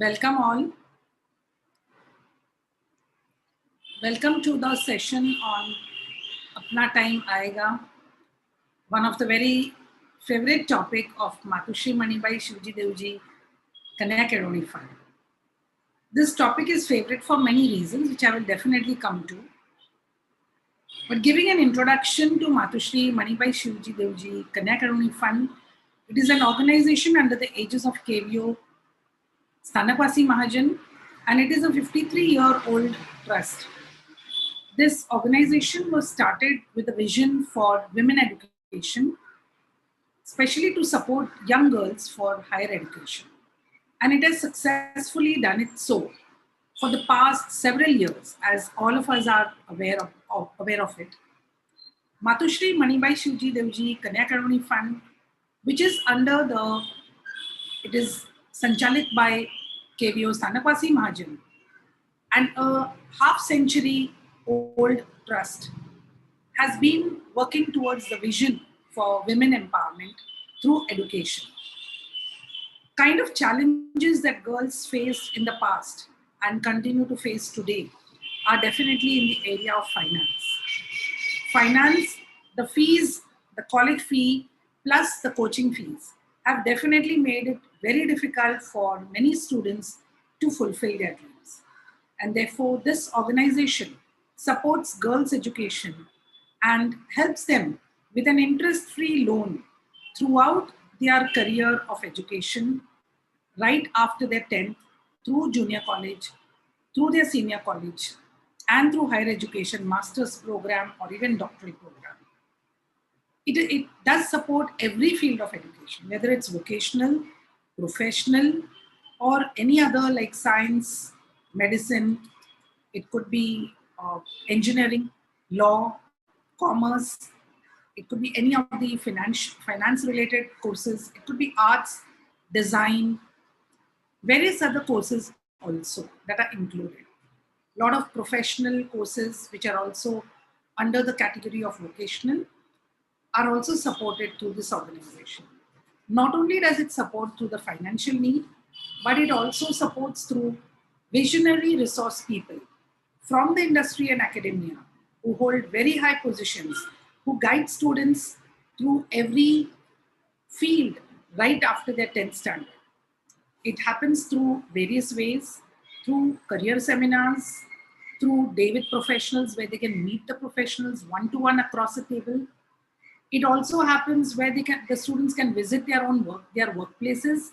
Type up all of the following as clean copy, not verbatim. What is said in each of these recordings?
Welcome all. Welcome to the session on Apna time Aayega, one of the very favorite topic of Matushri Manibai Shivji Devji Kanya Academy Fund. This topic is favorite for many reasons, which I will definitely come to. But giving an introduction to Matushri Manibai Shivji Devji Kanya Academy Fund, it is an organization under the aegis of KVO Stanakwasi Mahajan, and it is a 53-year-old trust. This organization was started with a vision for women education, especially to support young girls for higher education. And it has successfully done it so for the past several years, as all of us are aware of it. Matushri Manibai Shivji Devji Kanya Academy Fund, which is it is sanchalit by KVO Stanakwasi Mahajan, and a half-century old trust, has been working towards the vision for women empowerment through education. Kind of challenges that girls faced in the past and continue to face today are definitely in the area of finance. Finance, the fees, the college fee, plus the coaching fees have definitely made it very difficult for many students to fulfill their dreams. And therefore, this organization supports girls' education and helps them with an interest-free loan throughout their career of education, right after their 10th, through junior college, through their senior college, and through higher education, master's program, or even doctoral program. It does support every field of education, whether it's vocational, professional, or any other like science, medicine. It could be engineering, law, commerce. It could be any of the finance related courses. It could be arts, design, various other courses also that are included. A lot of professional courses which are also under the category of vocational are also supported through this organization. Not only does it support through the financial need, but it also supports through visionary resource people from the industry and academia who hold very high positions, who guide students through every field right after their 10th standard. It happens through various ways, through career seminars, through day with professionals where they can meet the professionals one-to-one across the table. It also happens where the students can visit their workplaces,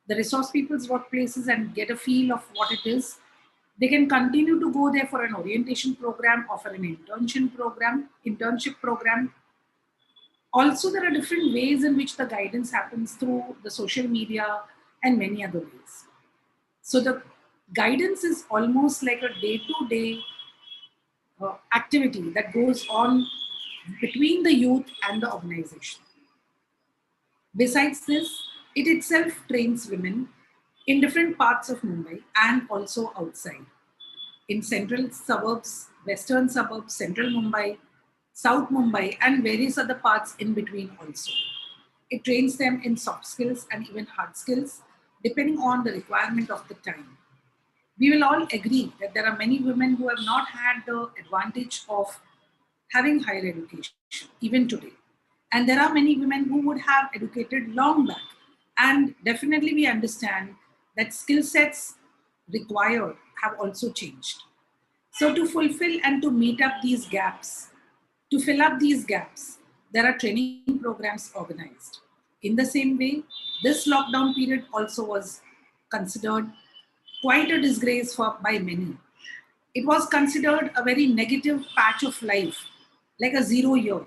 the resource people's workplaces, and get a feel of what it is. They can continue to go there for an orientation program or for an internship program. Also, there are different ways in which the guidance happens through the social media and many other ways. So the guidance is almost like a day-to-day activity that goes on between the youth and the organization. Besides this, it itself trains women in different parts of Mumbai and also outside. In central suburbs, western suburbs, central Mumbai, South Mumbai, and various other parts in between also. It trains them in soft skills and even hard skills, depending on the requirement of the time. We will all agree that there are many women who have not had the advantage of having higher education, even today. And there are many women who would have educated long back. And definitely we understand that skill sets required have also changed. So to fulfill and to meet up these gaps, to fill up these gaps, there are training programs organized. In the same way, this lockdown period also was considered quite a disgrace by many. It was considered a very negative patch of life, like a 0 year.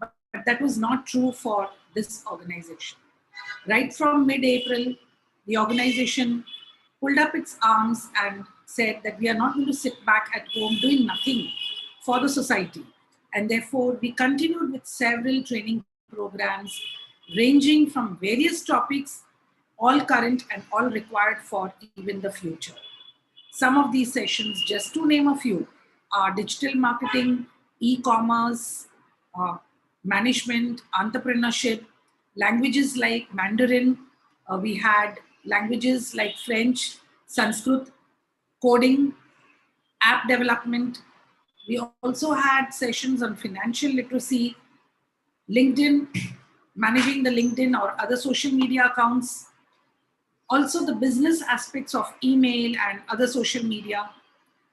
But that was not true for this organization. Right from mid-April, the organization pulled up its arms and said that we are not going to sit back at home doing nothing for the society. And therefore, we continued with several training programs ranging from various topics, all current and all required for even the future. Some of these sessions, just to name a few, are digital marketing, e-commerce, management, entrepreneurship, languages like Mandarin. We had languages like French, Sanskrit, coding, app development. We also had sessions on financial literacy, LinkedIn, managing the LinkedIn or other social media accounts, also the business aspects of email and other social media.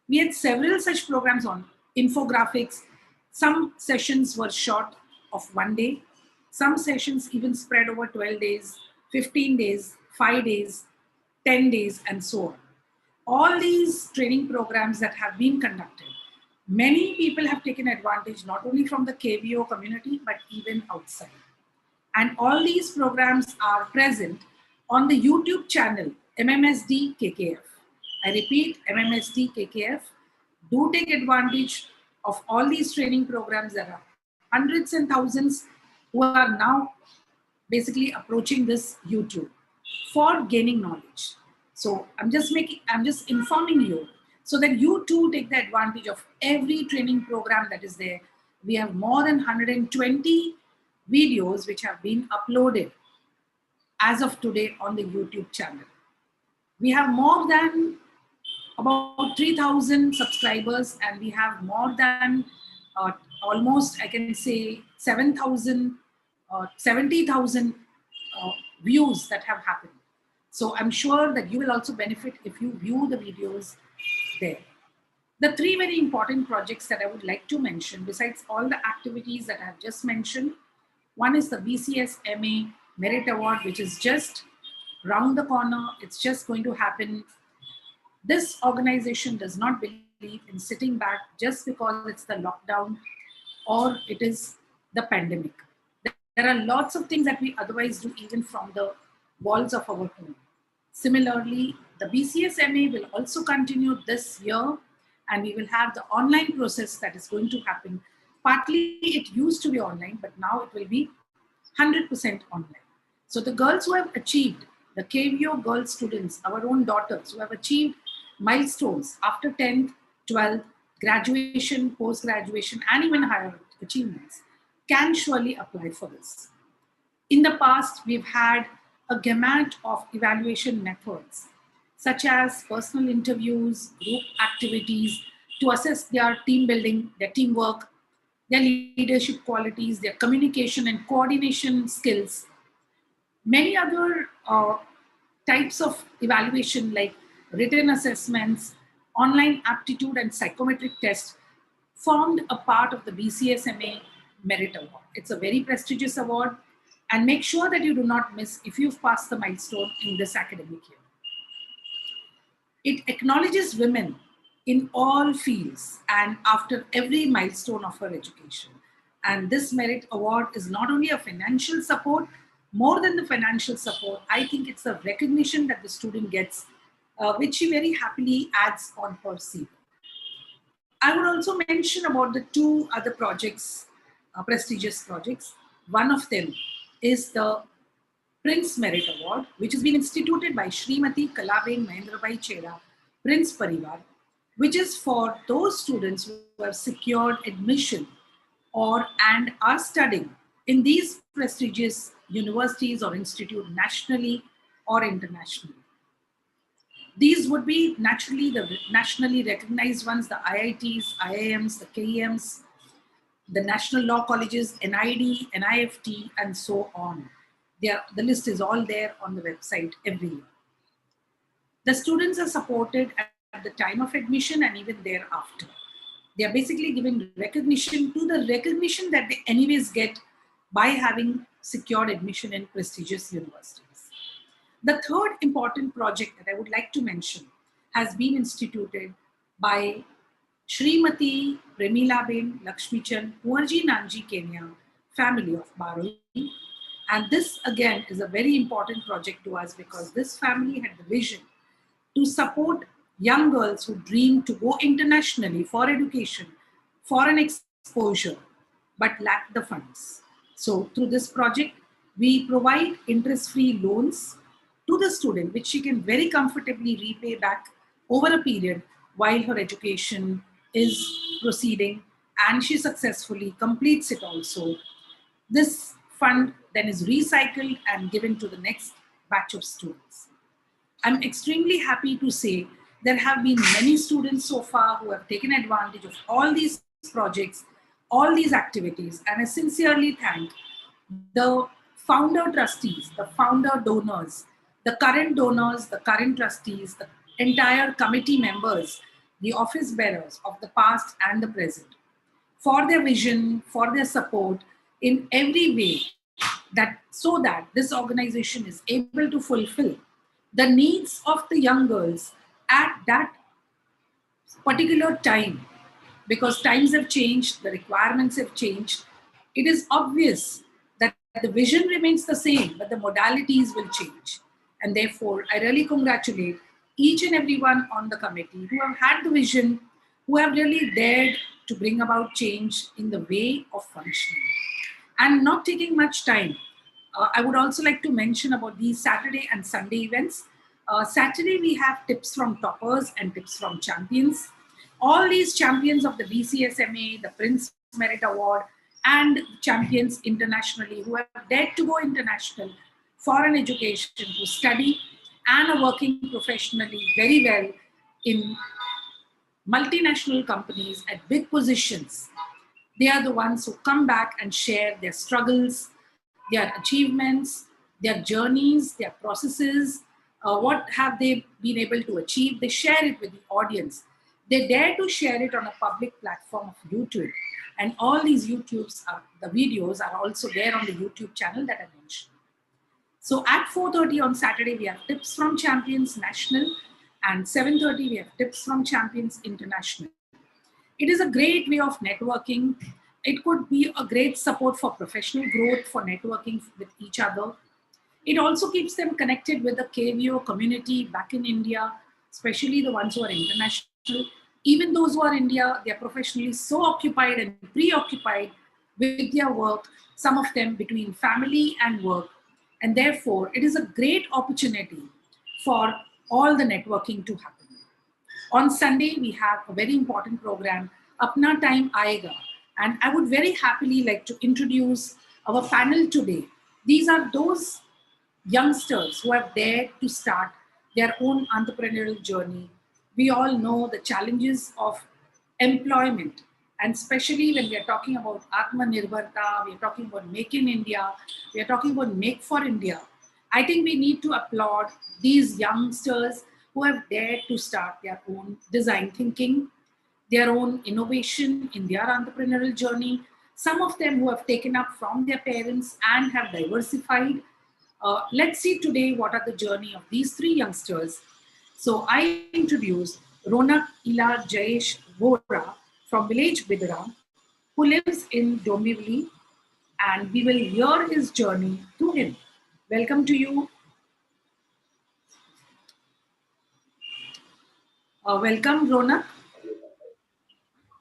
We had several such programs on infographics. Some sessions were short of 1 day. Some sessions even spread over 12 days, 15 days, 5 days, 10 days, and so on. All these training programs that have been conducted, many people have taken advantage not only from the KVO community, but even outside. And all these programs are present on the YouTube channel MMSD KKF. I repeat, MMSD KKF. Do take advantage of all these training programs. There are hundreds and thousands who are now basically approaching this YouTube for gaining knowledge. So I'm just informing you so that you too take the advantage of every training program that is there. We have more than 120 videos which have been uploaded as of today on the YouTube channel. We have more than about 3,000 subscribers, and we have more than almost, I can say, 7,000, 70,000 views that have happened. So I'm sure that you will also benefit if you view the videos there. The three very important projects that I would like to mention, besides all the activities that I have just mentioned, one is the BCS MA Merit Award, which is just round the corner. It's just going to happen. This organization does not believe in sitting back just because it's the lockdown or it is the pandemic. There are lots of things that we otherwise do even from the walls of our home. Similarly, the BCS MA will also continue this year, and we will have the online process that is going to happen. Partly it used to be online, but now it will be 100% online. So the girls who have achieved, the KVO girl students, our own daughters who have achieved milestones after 10th, 12th, graduation, post-graduation, and even higher achievements, can surely apply for this. In the past, we've had a gamut of evaluation methods, such as personal interviews, group activities, to assess their team building, their teamwork, their leadership qualities, their communication and coordination skills. Many other types of evaluation like written assessments, online aptitude and psychometric tests formed a part of the BCSMA Merit Award. It's a very prestigious award, and make sure that you do not miss if you've passed the milestone in this academic year. It acknowledges women in all fields and after every milestone of her education. And this Merit Award is not only a financial support, more than the financial support, I think it's a recognition that the student gets, which she very happily adds on her CV. I would also mention about the two other projects, prestigious projects. One of them is the Prince Merit Award, which has been instituted by Srimati Kalaben Mahendrabai Chera, Prince Parivar, which is for those students who have secured admission and are studying in these prestigious universities or institutes nationally or internationally. These would be naturally the nationally recognized ones, the IITs, IIMs, the KEMs, the national law colleges, NID, NIFT, and so on. The list is all there on the website every year. The students are supported at the time of admission and even thereafter. They are basically giving recognition to the recognition that they anyways get by having secured admission in prestigious universities. The third important project that I would like to mention has been instituted by Srimati Premilaben Lakshmichand Kumarji Nanji Kenya family of Baroi. And this again is a very important project to us because this family had the vision to support young girls who dream to go internationally for education, for an exposure, but lack the funds. So through this project, we provide interest-free loans to the student, which she can very comfortably repay back over a period while her education is proceeding and she successfully completes it also. This fund then is recycled and given to the next batch of students. I'm extremely happy to say there have been many students so far who have taken advantage of all these projects, all these activities, and I sincerely thank the founder trustees, the founder donors, the current trustees, the entire committee members, the office bearers of the past and the present for their vision, for their support in every way that so that this organization is able to fulfill the needs of the young girls at that particular time, because times have changed, the requirements have changed. It is obvious that the vision remains the same, but the modalities will change. And therefore, I really congratulate each and everyone on the committee who have had the vision, who have really dared to bring about change in the way of functioning. And not taking much time, I would also like to mention about these Saturday and Sunday events. Saturday, we have tips from toppers and tips from champions. All these champions of the BCSMA, the Prince Merit Award, and champions internationally who have dared to go international for an education, who study and are working professionally very well in multinational companies at big positions. They are the ones who come back and share their struggles, their achievements, their journeys, their processes, what have they been able to achieve. They share it with the audience. They dare to share it on a public platform of YouTube. And all these the videos are also there on the YouTube channel that I mentioned. So at 4:30 on Saturday, we have tips from Champions National, and 7:30 we have tips from Champions International. It is a great way of networking. It could be a great support for professional growth, for networking with each other. It also keeps them connected with the KVO community back in India, especially the ones who are international. Even those who are India, they are professionally so occupied and preoccupied with their work, some of them between family and work. And therefore, it is a great opportunity for all the networking to happen. On Sunday, we have a very important program, Apna Time Aayega. And I would very happily like to introduce our panel today. These are those youngsters who have dared to start their own entrepreneurial journey. We all know the challenges of employment, and especially when we are talking about Atma Nirbharta, we are talking about Make in India, we are talking about Make for India. I think we need to applaud these youngsters who have dared to start their own design thinking, their own innovation in their entrepreneurial journey. Some of them who have taken up from their parents and have diversified. Let's see today what are the journey of these three youngsters. So I introduce Ronak Ila Jayesh Vora from village Bidra, who lives in Dombivli, and we will hear his journey to him. Welcome to you. Welcome, Ronak.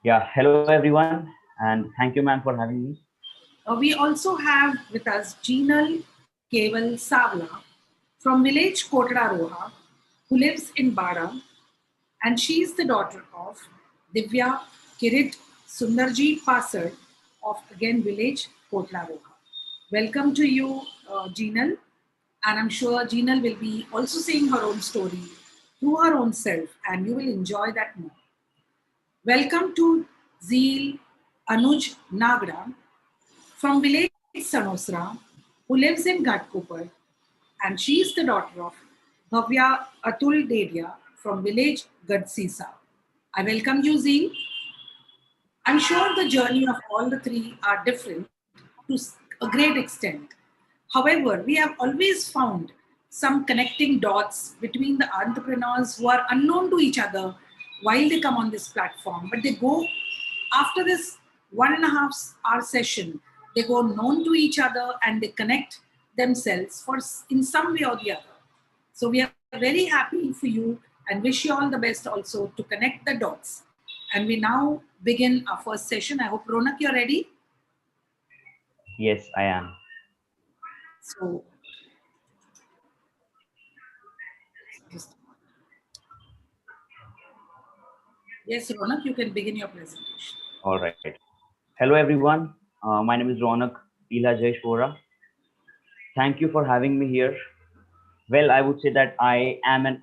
Yeah, hello everyone, and thank you, ma'am, for having me. We also have with us Jeenal Keval Savla from village Kotda Roha, who lives in Bada, and she is the daughter of Divya Kirit Sundarji Pasad of again village Kotla Roha. Welcome to you, Jeenal, and I'm sure Jeenal will be also saying her own story through her own self, and you will enjoy that more. Welcome to Zeel Anuj Nagra from village Sanosra, who lives in Ghatkopar, and she is the daughter of Bhavya Atul Dedia from village Gadsisa. I welcome you, Zee. I'm sure the journey of all the three are different to a great extent. However, we have always found some connecting dots between the entrepreneurs who are unknown to each other while they come on this platform, but they go after this 1.5 hour session, they go known to each other and they connect themselves for in some way or the other. So we are very happy for you and wish you all the best also to connect the dots. And we now begin our first session. I hope Ronak, you're ready. Yes, I am. So, just, yes, Ronak, you can begin your presentation. All right. Hello everyone. My name is Ronak Ila Jayesh Vora. Thank you for having me here. Well, I would say that I am an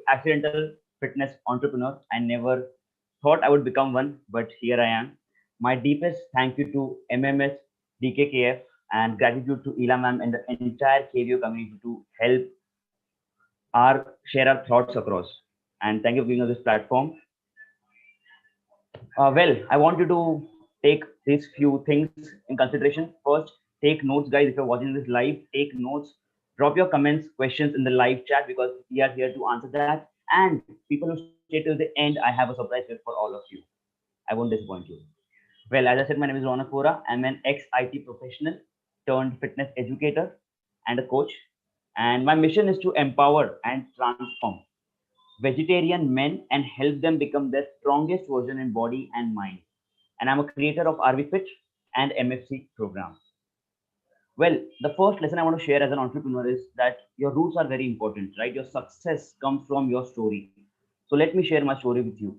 accidental fitness entrepreneur. I never thought I would become one, but here I am. My deepest thank you to MMS, DKKF, and gratitude to Ela ma'am and the entire KVO community to help share our thoughts across. And thank you for giving us this platform. Well, I want you to take these few things in consideration. First, take notes, guys. If you're watching this live, take notes. Drop your comments, questions in the live chat because we are here to answer that. And people who stay till the end, I have a surprise here for all of you. I won't disappoint you. Well, as I said, my name is Ronak Vora. I'm an ex-IT professional turned fitness educator and a coach. And my mission is to empower and transform vegetarian men and help them become their strongest version in body and mind. And I'm a creator of RV Fit and MFC program. Well, the first lesson I want to share as an entrepreneur is that your roots are very important, right? Your success comes from your story. So let me share my story with you.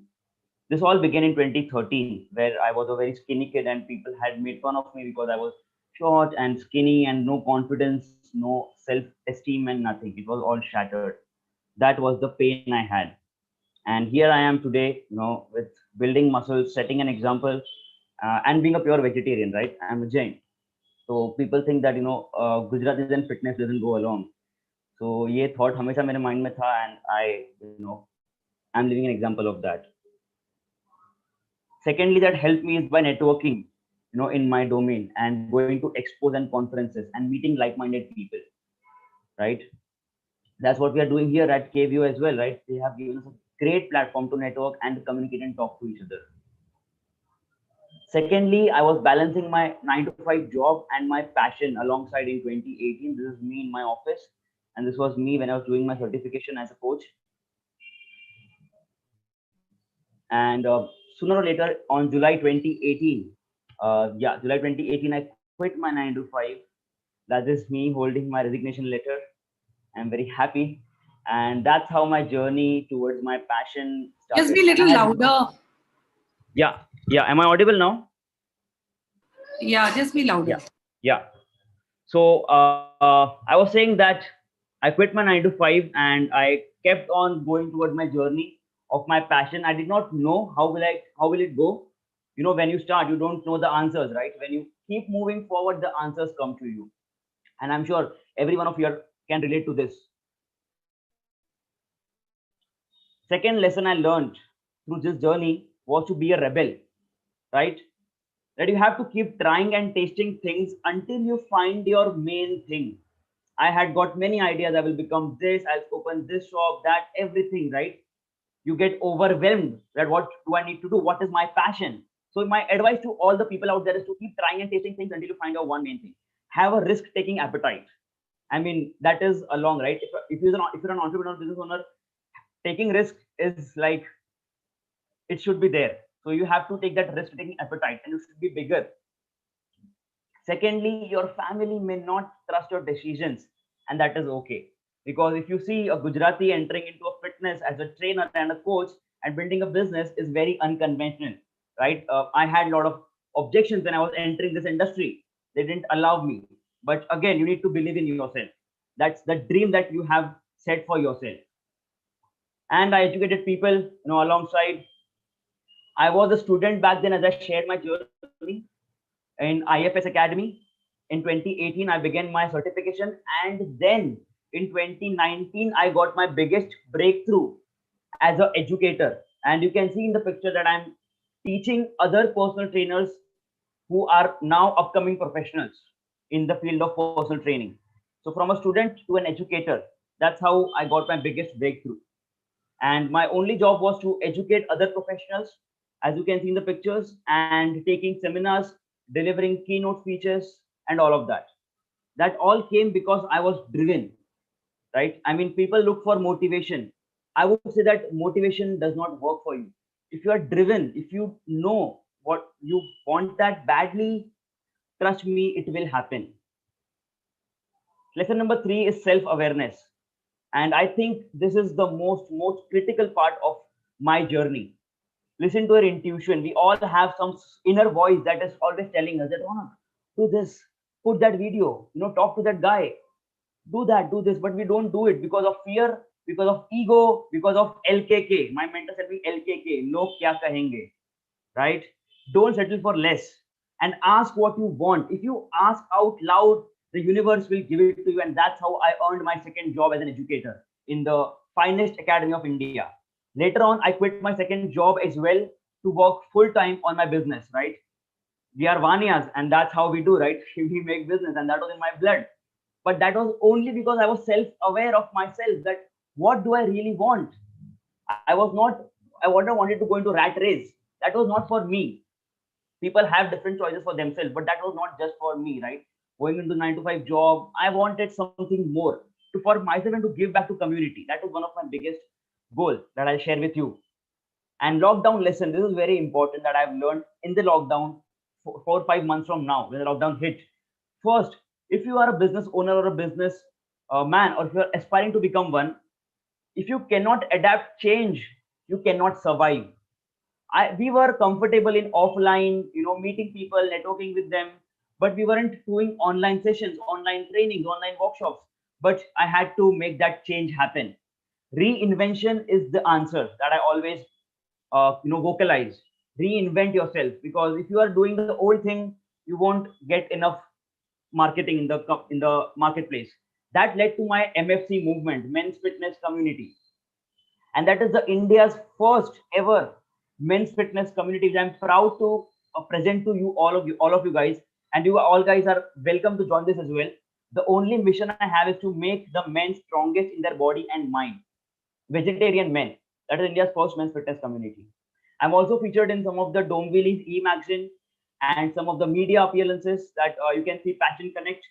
This all began in 2013, where I was a very skinny kid and people had made fun of me because I was short and skinny and no confidence, no self esteem, and nothing. It was all shattered. That was the pain I had. And here I am today, with building muscles, setting an example, and being a pure vegetarian, right? I'm a Jain. So people think that Gujaratis and fitness doesn't go along. So ये thought हमेशा मेरे mind में था, and I'm living an example of that. Secondly, that helped me is by networking, in my domain and going to expos and conferences and meeting like-minded people, right? That's what we are doing here at KVO as well, right? They have given us a great platform to network and communicate and talk to each other. Secondly, I was balancing my 9 to 5 job and my passion alongside in 2018. This is me in my office, and this was me when I was doing my certification as a coach. And sooner or later, on July 2018, July 2018, I quit my 9 to 5. That is me holding my resignation letter. I'm very happy, and that's how my journey towards my passion started. Just be a little louder. Yeah. Am I audible now? Yeah, just be louder. Yeah. So I was saying that I quit my 9 to 5 and I kept on going towards my journey of my passion. I did not know how will it go. When you start, you don't know the answers, right? When you keep moving forward, the answers come to you. And I'm sure every one of you can relate to this. Second lesson I learned through this journey was to be a rebel, right? That you have to keep trying and tasting things until you find your main thing. I had got many ideas. I will become this, I'll open this shop, that, everything, right? You get overwhelmed that what do I need to do? What is my passion? So my advice to all the people out there is to keep trying and tasting things until you find your one main thing. Have a risk-taking appetite. I mean, that is along, right? If you're an entrepreneur, business owner, taking risk is like, it should be there. So you have to take that risk-taking appetite and you should be bigger. Secondly, your family may not trust your decisions, and that is okay. Because if you see a Gujarati entering into a fitness as a trainer and a coach and building a business is very unconventional, right? I had a lot of objections when I was entering this industry. They didn't allow me. But again, you need to believe in yourself. That's the dream that you have set for yourself. And I educated people, alongside. I was a student back then, as I shared my journey in IFS Academy. In 2018, I began my certification, and then in 2019, I got my biggest breakthrough as an educator. And you can see in the picture that I'm teaching other personal trainers who are now upcoming professionals in the field of personal training. So from a student to an educator, that's how I got my biggest breakthrough. And my only job was to educate other professionals, as you can see in the pictures, and taking seminars, delivering keynote speeches, and all of that. That all came because I was driven, right? I mean, people look for motivation. I would say that motivation does not work for you. If you are driven, if you know what you want that badly, trust me, it will happen. Lesson number 3 is self-awareness. And I think this is the most critical part of my journey. Listen to your intuition. We all have some inner voice that is always telling us that, oh, do this, put that video, talk to that guy. do that, do this, but we don't do it because of fear, because of ego, because of LKK. My mentor said me LKK, log kya kahenge, right? Don't settle for less and ask what you want. If you ask out loud, the universe will give it to you. And that's how I earned my second job as an educator in the finest academy of India. Later on, I quit my second job as well to work full time on my business, right? We are Vanias, and that's how we do, right? We make business, and that was in my blood. But that was only because I was self-aware of myself that what do I really want? I was not, I wanted to go into rat race. That was not for me. People have different choices for themselves, but that was not just for me, right? Going into 9 to 5 job, I wanted something more to for myself and to give back to community. That was one of my biggest goal that I'll share with you. And lockdown lesson, this is very important that I've learned in the lockdown 4 or 5 months from now when the lockdown hit. First, if you are a business owner or a business man, or if you're aspiring to become one, if you cannot adapt change, you cannot survive. We were comfortable in offline, meeting people, networking with them, but we weren't doing online sessions, online trainings, online workshops. But I had to make that change happen. Reinvention is the answer that I always, vocalize. Reinvent yourself, because if you are doing the old thing, you won't get enough marketing in the marketplace. That led to my MFC movement, men's fitness community, and that is the India's first ever men's fitness community, which I'm proud to present to you, all of you guys, and you all guys are welcome to join this as well. The only mission I have is to make the men strongest in their body and mind. Vegetarian men. That is India's first men's fitness community. I'm also featured in some of the Dombili's e-magazine and some of the media appearances that you can see Passion Connect.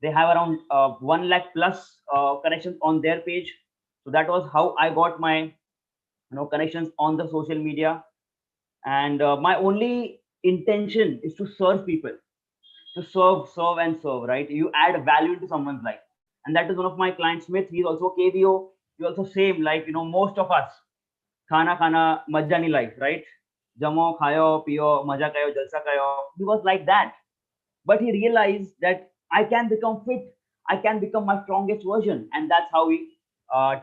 They have around 1 lakh plus connections on their page. So that was how I got my connections on the social media. And my only intention is to serve people, to serve and serve, right? You add value to someone's life. And that is one of my clients, Smith. He's also a KVO. He also same, like, most of us, khana khana, majani life, right? Jamo, khayo, piyo, maja kayo, jalsa kayo. He was like that. But he realized that I can become fit. I can become my strongest version. And that's how he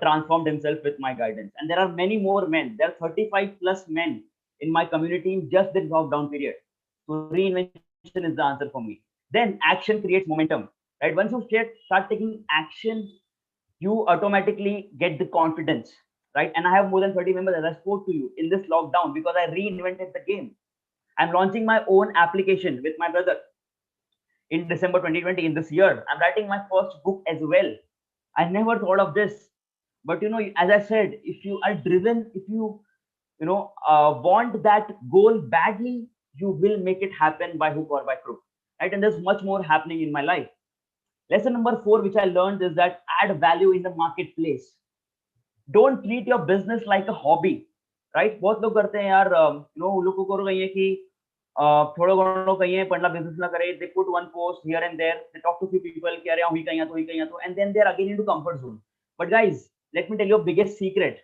transformed himself with my guidance. And there are many more men. There are 35 plus men in my community in just the lockdown period. So reinvention is the answer for me. Then action creates momentum, right? Once you start taking action, you automatically get the confidence, right? And I have more than 30 members, as I spoke to you, in this lockdown because I reinvented the game. I'm launching my own application with my brother in December 2020 in this year. I'm writing my first book as well. I never thought of this. But as I said, if you are driven, if want that goal badly, you will make it happen by hook or by crook, right? And there's much more happening in my life. Lesson number 4, which I learned, is that add value in the marketplace. Don't treat your business like a hobby, right? बहुत लोग करते हैं यार, लोग को करो कहीं कि थोड़ा घणो कहीं पढ़ना बिजनेस ना करे. They put one post here and there, they talk to few people कि अरे हुई कहीं तो, and then they're again into comfort zone. But guys, let me tell you a biggest secret.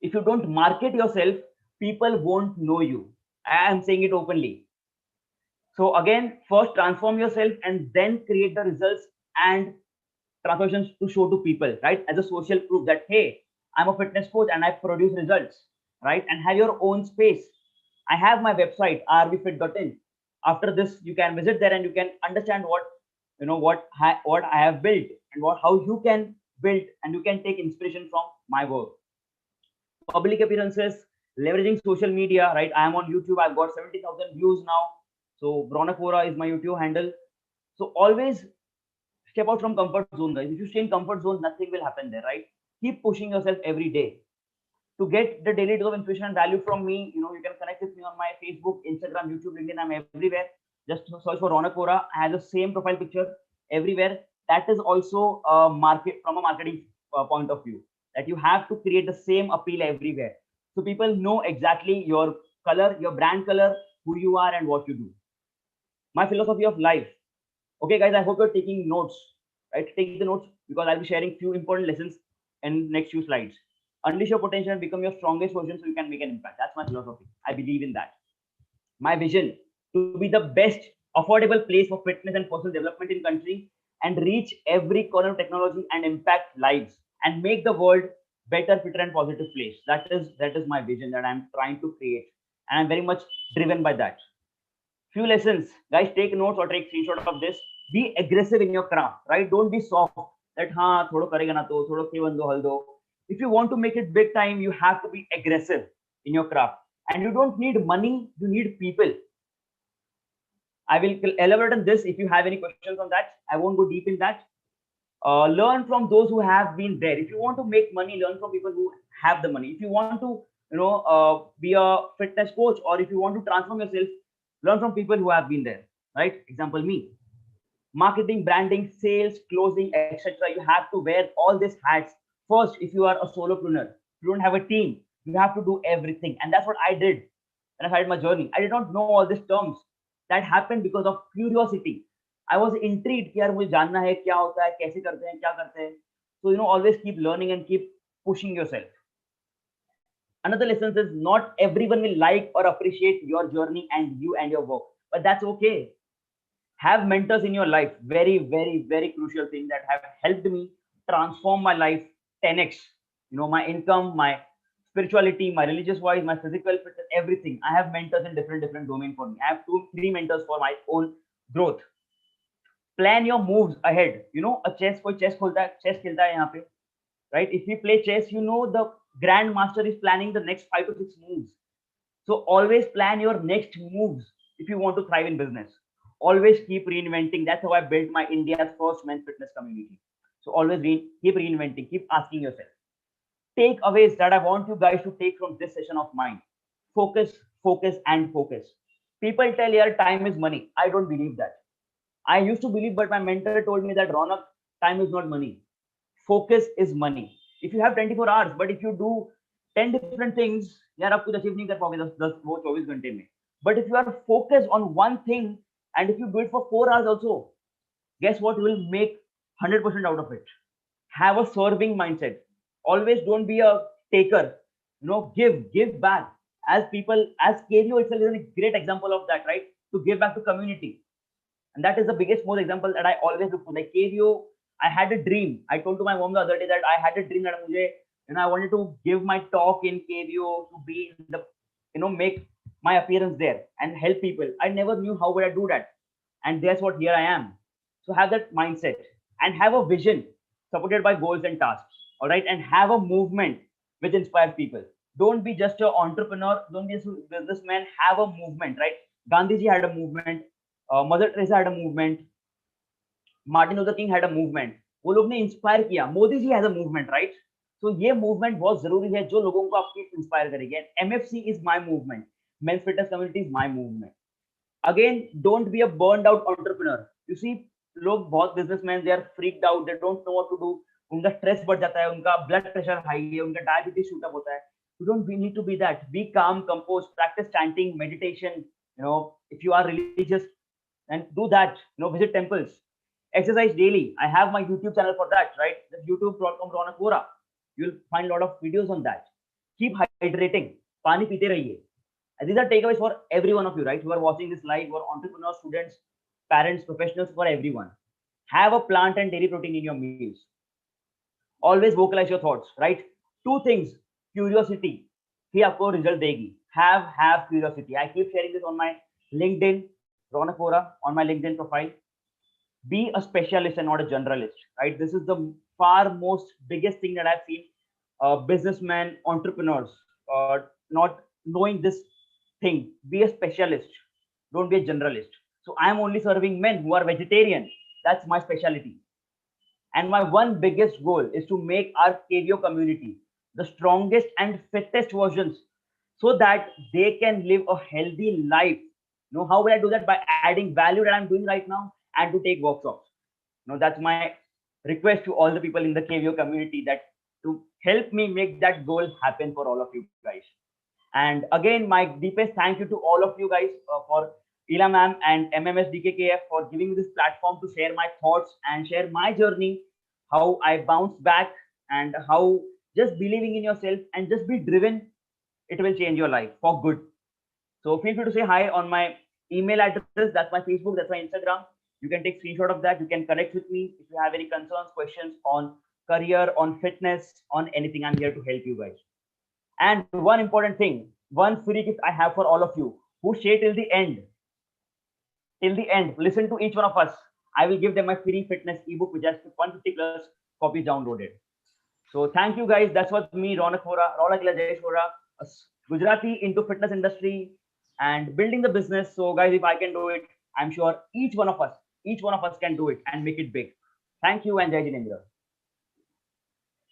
If you don't market yourself, people won't know you. I am saying it openly. So again, first transform yourself and then create the results and transformations to show to people, right? As a social proof that, hey, I'm a fitness coach and I produce results, right? And have your own space. I have my website, rvfit.in. After this, you can visit there and you can understand what I have built and how you can build, and you can take inspiration from my work. Public appearances, leveraging social media, right? I am on YouTube. I've got 70,000 views now. So Ronak Vora is my YouTube handle. So always step out from comfort zone, guys. If you stay in comfort zone, nothing will happen there, right? Keep pushing yourself every day. To get the daily dose of inspiration and value from me, you can connect with me on my Facebook, Instagram, YouTube, LinkedIn. I'm everywhere. Just search for Ronak Vora. I have the same profile picture everywhere. That is also a marketing point of view, that you have to create the same appeal everywhere. So people know exactly your color, your brand color, who you are and what you do. My philosophy of life. Okay, guys, I hope you're taking notes, right? Take the notes because I'll be sharing few important lessons in next few slides. Unleash your potential and become your strongest version so you can make an impact. That's my philosophy. I believe in that. My vision to be the best affordable place for fitness and personal development in country. and reach every corner of technology and impact lives and make the world better, fitter, and positive place. That is my vision that I'm trying to create, and I'm very much driven by that. Few lessons, guys. Take notes or take screenshot of this. Be aggressive in your craft, right? Don't be soft. That thodo karega na to, thodo kevan do hal do. If you want to make it big time, you have to be aggressive in your craft, and you don't need money. You need people. I will elaborate on this if you have any questions on that. I won't go deep in that. Learn from those who have been there. If you want to make money, learn from people who have the money. If you want to, be a fitness coach, or if you want to transform yourself, learn from people who have been there. Right? Example, me. Marketing, branding, sales, closing, etc. You have to wear all these hats first. If you are a solopreneur, you don't have a team, you have to do everything, and that's what I did when I started my journey. I did not know all these terms. That happened because of curiosity. I was intrigued कि यार मुझे जानना है क्या होता है, कैसे करते हैं, क्या करते हैं. So always keep learning and keep pushing yourself. Another lesson is not everyone will like or appreciate your journey and you and your work, but that's okay. Have mentors in your life. Very, very, very crucial thing that have helped me transform my life 10x. My income, my spirituality, my religious wise, my physical fitness, everything. I have mentors in different domain for me. I have 2-3 mentors for my own growth. Plan your moves ahead. A chess, कोई chess खोलता है, chess खेलता है यहाँ पे, right? If we play chess, the grandmaster is planning the next 5 to 6 moves. So always plan your next moves if you want to thrive in business. Always keep reinventing. That's how I built my India's first men's fitness community. So always keep reinventing, keep asking yourself. Takeaways that I want you guys to take from this session of mine. Focus, focus, and focus. People tell your time is money. I don't believe that. I used to believe, but my mentor told me that Ronak, time is not money. Focus is money. If you have 24 hours, but if you do 10 different things, यार आप कुछ achieve नहीं कर पाओगे 10 वो 24 घंटे में. But if you are focused on one thing, and if you do it for 4 hours also, guess what? You will make 100% out of it. Have a serving mindset. Always don't be a taker. Give back. As KVO itself is a great example of that, right? To give back to community. And that is the biggest most example that I always look for. Like KVO, I had a dream. I told to my mom the other day that I had a dream that I wanted to give my talk in KVO, to be in the, make my appearance there and help people. I never knew how would I do that. And that's what here I am. So have that mindset and have a vision supported by goals and tasks. All right. And have a movement which inspires people. Don't be just an entrepreneur. Don't be a businessman. Have a movement, right? Gandhiji had a movement. Mother Teresa had a movement. Martin Luther King had a movement. वो लोग ने inspire किया. Modi ji has a movement, right? तो ये movement बहुत जरूरी है जो लोगों को आपकी इंस्पायर करेगी. MFC is my movement. Men's fitness community is my movement. Again, don't be a burned out entrepreneur. You see, लोग बहुत businessman, they are freaked out, they don't know what to do. उनका stress बढ़ जाता है, उनका blood pressure high है, उनका diabetes shoot up होता है. You don't need to be that. Be calm, composed, practice chanting, meditation. If you are religious, and do that. Visit temples, exercise daily. I have my YouTube channel for that, right? That's youtube.com Ronakora. You'll find a lot of videos on that. Keep hydrating. Pani pite rahiye. And these are takeaways for every one of you, right? Who are watching this live, who are entrepreneurs, students, parents, professionals, for everyone. Have a plant and dairy protein in your meals. Always vocalize your thoughts, right? 2 things. Curiosity, ही आपको result देगी. Have curiosity. I keep sharing this on my LinkedIn, Ronakora, on my LinkedIn profile. Be a specialist and not a generalist, right? This is the far most biggest thing that I've seen businessmen, entrepreneurs not knowing this thing. Be a specialist. Don't be a generalist. So I'm only serving men who are vegetarian. That's my specialty. And my one biggest goal is to make our KVO community the strongest and fittest versions so that they can live a healthy life. How will I do that? By adding value that I'm doing right now and to take workshops. That's my request to all the people in the KVO community, that to help me make that goal happen for all of you guys. And again, my deepest thank you to all of you guys for Ila ma'am and MMSDKKF for giving me this platform to share my thoughts and share my journey, how I bounced back, and how just believing in yourself and just be driven, it will change your life for good. So feel free to say hi on my email address. That's my Facebook, that's my Instagram. You can take screenshot of that. You can connect with me if you have any concerns, questions on career, on fitness, on anything. I'm here to help you guys. And one important thing, one free gift I have for all of you who stay till the end. Till the end, listen to each one of us. I will give them my free fitness ebook, which has 150 plus copies downloaded. So thank you guys. That's what me, Ronak Hora, Ronak Jayesh Hora, a Gujarati into fitness industry and building the business. So guys, if I can do it, I'm sure each one of us can do it and make it big. Thank you and Jai Jinendra.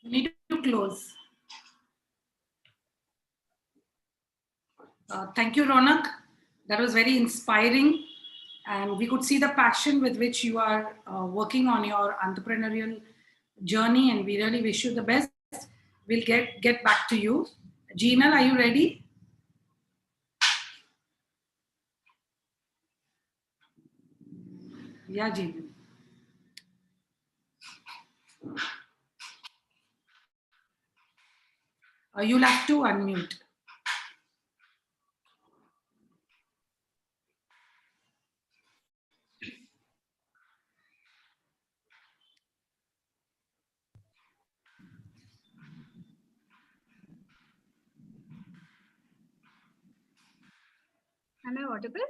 You need to close. Thank you, Ronak. That was very inspiring. And we could see the passion with which you are working on your entrepreneurial journey. And we really wish you the best. We'll get back to you. Gina, are you ready? Yeah, Gina. You'll have to unmute. Am I audible?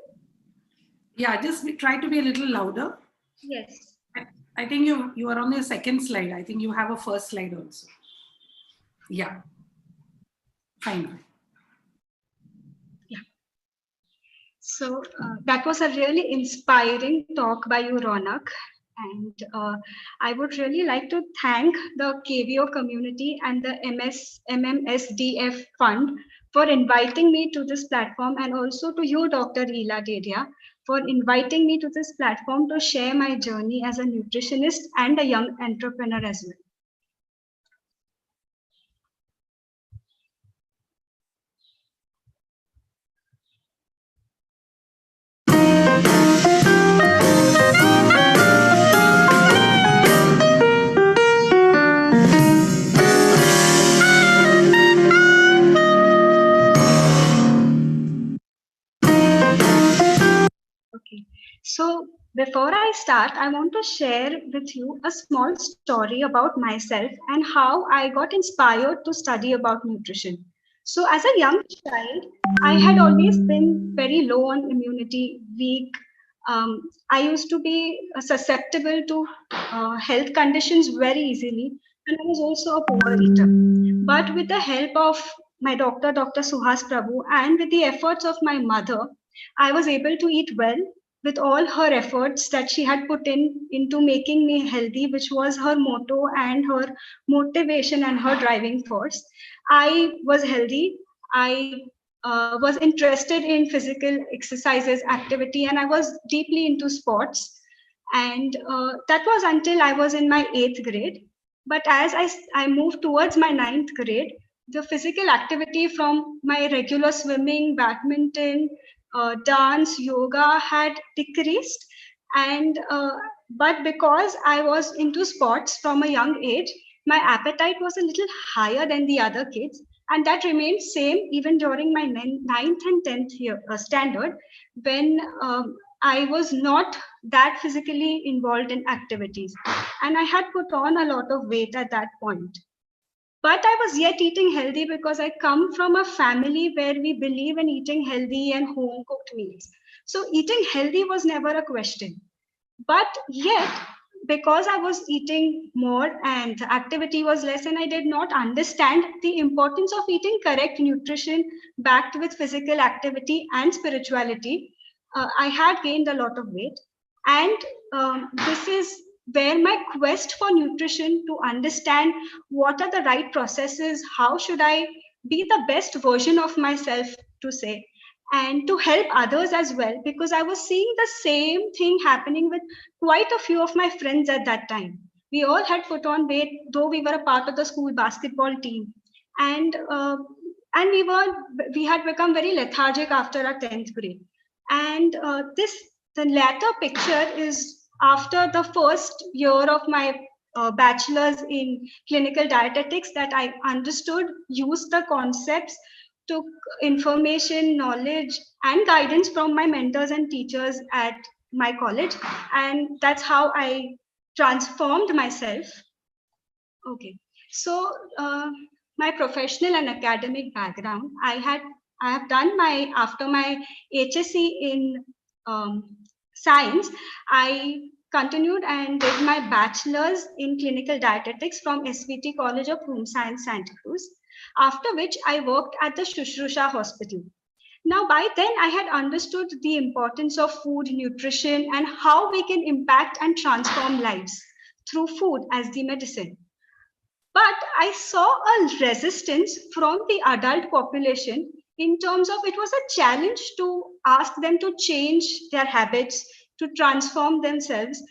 Yeah, just try to be a little louder. Yes. I think you are on the second slide. I think you have a first slide also. Yeah. Fine. Yeah. So that was a really inspiring talk by you, Ronak. And I would really like to thank the KVO community and the MMSDF Fund for inviting me to this platform, and also to you, Dr. Ela Dedia, for inviting me to this platform to share my journey as a nutritionist and a young entrepreneur as well. Okay, so before I start, I want to share with you a small story about myself and how I got inspired to study about nutrition. So as a young child, I had always been very low on immunity, weak. I used to be susceptible to health conditions very easily, and I was also a poor eater. But with the help of my doctor, Dr. Suhas Prabhu, and with the efforts of my mother, I was able to eat well with all her efforts that she had put into making me healthy, which was her motto and her motivation and her driving force. I was healthy. I was interested in physical exercises, activity, and I was deeply into sports. And that was until I was in my 8th grade. But as I moved towards my 9th grade, the physical activity from my regular swimming, badminton, dance, yoga had decreased. And but because I was into sports from a young age, my appetite was a little higher than the other kids, and that remained same even during my 9th and 10th year standard, when I was not that physically involved in activities, and I had put on a lot of weight at that point. But I was yet eating healthy because I come from a family where we believe in eating healthy and home cooked meals. So eating healthy was never a question. But yet, because I was eating more and activity was less, and I did not understand the importance of eating correct nutrition backed with physical activity and spirituality, I had gained a lot of weight. And this is where my quest for nutrition, to understand what are the right processes, how should I be the best version of myself, to say, and to help others as well, because I was seeing the same thing happening with quite a few of my friends at that time. We all had put on weight, though we were a part of the school basketball team, and we had become very lethargic after our 10th grade. And the latter picture is after the first year of my bachelor's in clinical dietetics, that I understood, used the concepts, took information, knowledge, and guidance from my mentors and teachers at my college, and that's how I transformed myself. Okay, so my professional and academic background, I have done my after my HSC in science. I continued and did my bachelor's in clinical dietetics from SVT College of Home Science, Santa Cruz. After which I worked at the Shushrusha Hospital. Now, by then, I had understood the importance of food, nutrition, and how we can impact and transform lives through food as the medicine. But I saw a resistance from the adult population in terms of it was a challenge to ask them to change their habits, to transform themselves.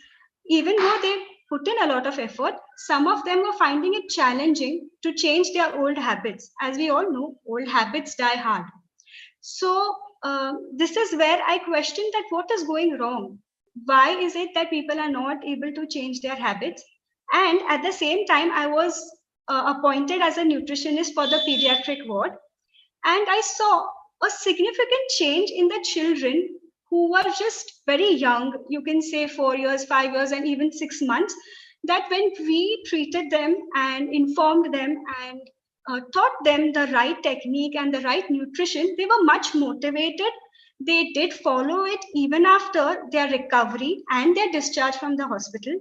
Even though they put in a lot of effort, some of them were finding it challenging to change their old habits. As we all know, old habits die hard. So this is where I questioned that what is going wrong? Why is it that people are not able to change their habits? And at the same time, I was appointed as a nutritionist for the pediatric ward. And I saw a significant change in the children who were just very young, you can say 4 years, 5 years, and even 6 months, that when we treated them and informed them and taught them the right technique and the right nutrition, they were much motivated. They did follow it even after their recovery and their discharge from the hospital.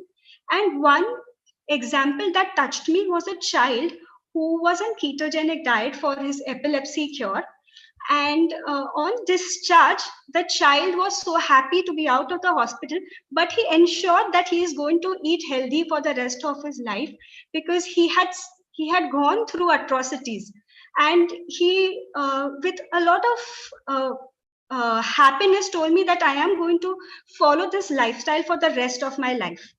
And one example that touched me was a child who was on ketogenic diet for his epilepsy cure. And on discharge, the child was so happy to be out of the hospital, but he ensured that he is going to eat healthy for the rest of his life because he had gone through atrocities, and he with a lot of happiness told me that I am going to follow this lifestyle for the rest of my life,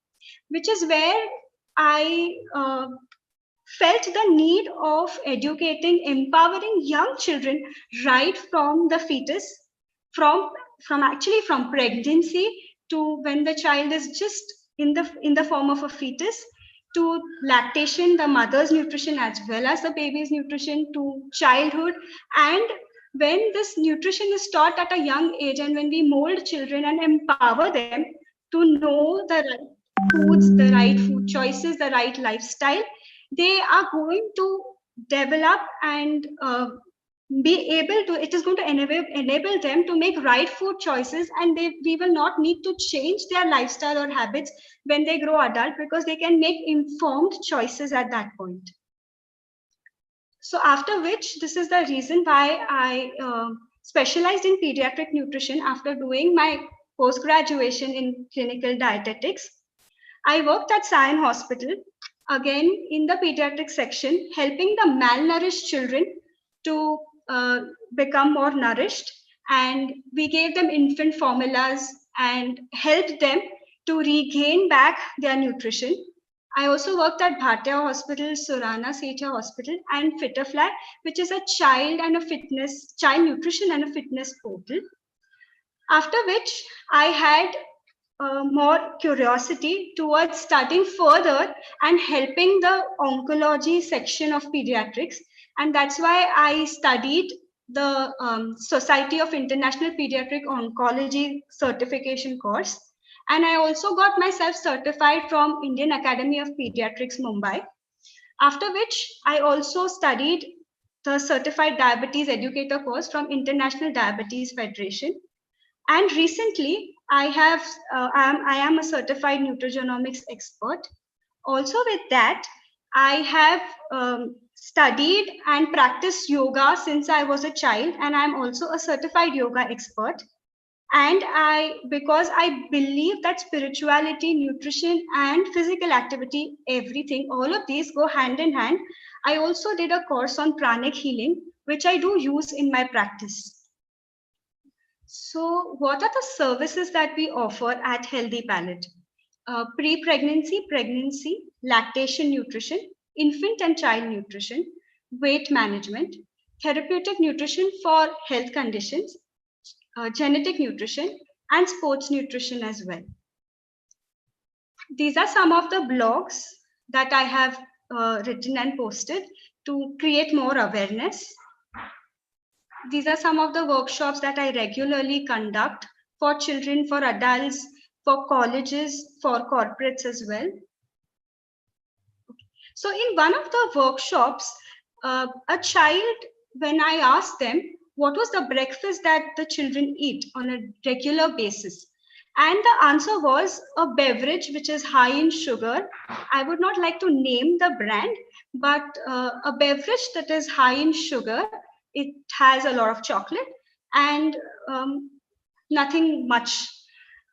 which is where I felt the need of educating, empowering young children right from the fetus, from actually from pregnancy to when the child is just in the form of a fetus, to lactation, the mother's nutrition as well as the baby's nutrition, to childhood. And when this nutrition is taught at a young age, and when we mold children and empower them to know the right foods, the right food choices, the right lifestyle, they are going to develop and be able to, it is going to enable them to make right food choices, and we will not need to change their lifestyle or habits when they grow adult, because they can make informed choices at that point. So after which, this is the reason why I specialized in pediatric nutrition after doing my post-graduation in clinical dietetics. I worked at Sion Hospital, again in the pediatric section, helping the malnourished children to become more nourished. And we gave them infant formulas and helped them to regain back their nutrition. I also worked at Bhatia Hospital, Surana Setia Hospital, and Fitterfly, which is a child nutrition and a fitness portal. After which, I had more curiosity towards studying further and helping the oncology section of pediatrics. And that's why I studied the Society of International Pediatric Oncology certification course. And I also got myself certified from Indian Academy of Pediatrics, Mumbai. After which, I also studied the Certified Diabetes Educator course from International Diabetes Federation. And recently, I am a certified nutrigenomics expert. Also with that, I have studied and practiced yoga since I was a child, and I'm also a certified yoga expert. And because I believe that spirituality, nutrition, and physical activity, everything, all of these go hand in hand, I also did a course on pranic healing, which I do use in my practice. So what are the services that we offer at Healthy Palate? Pre-pregnancy, pregnancy, lactation nutrition, infant and child nutrition, weight management, therapeutic nutrition for health conditions, genetic nutrition, and sports nutrition as well. These are some of the blogs that I have written and posted to create more awareness. These are some of the workshops that I regularly conduct for children, for adults, for colleges, for corporates as well. So in one of the workshops, a child, when I asked them what was the breakfast that the children eat on a regular basis, and the answer was a beverage which is high in sugar. I would not like to name the brand, but a beverage that is high in sugar. It has a lot of chocolate and nothing much.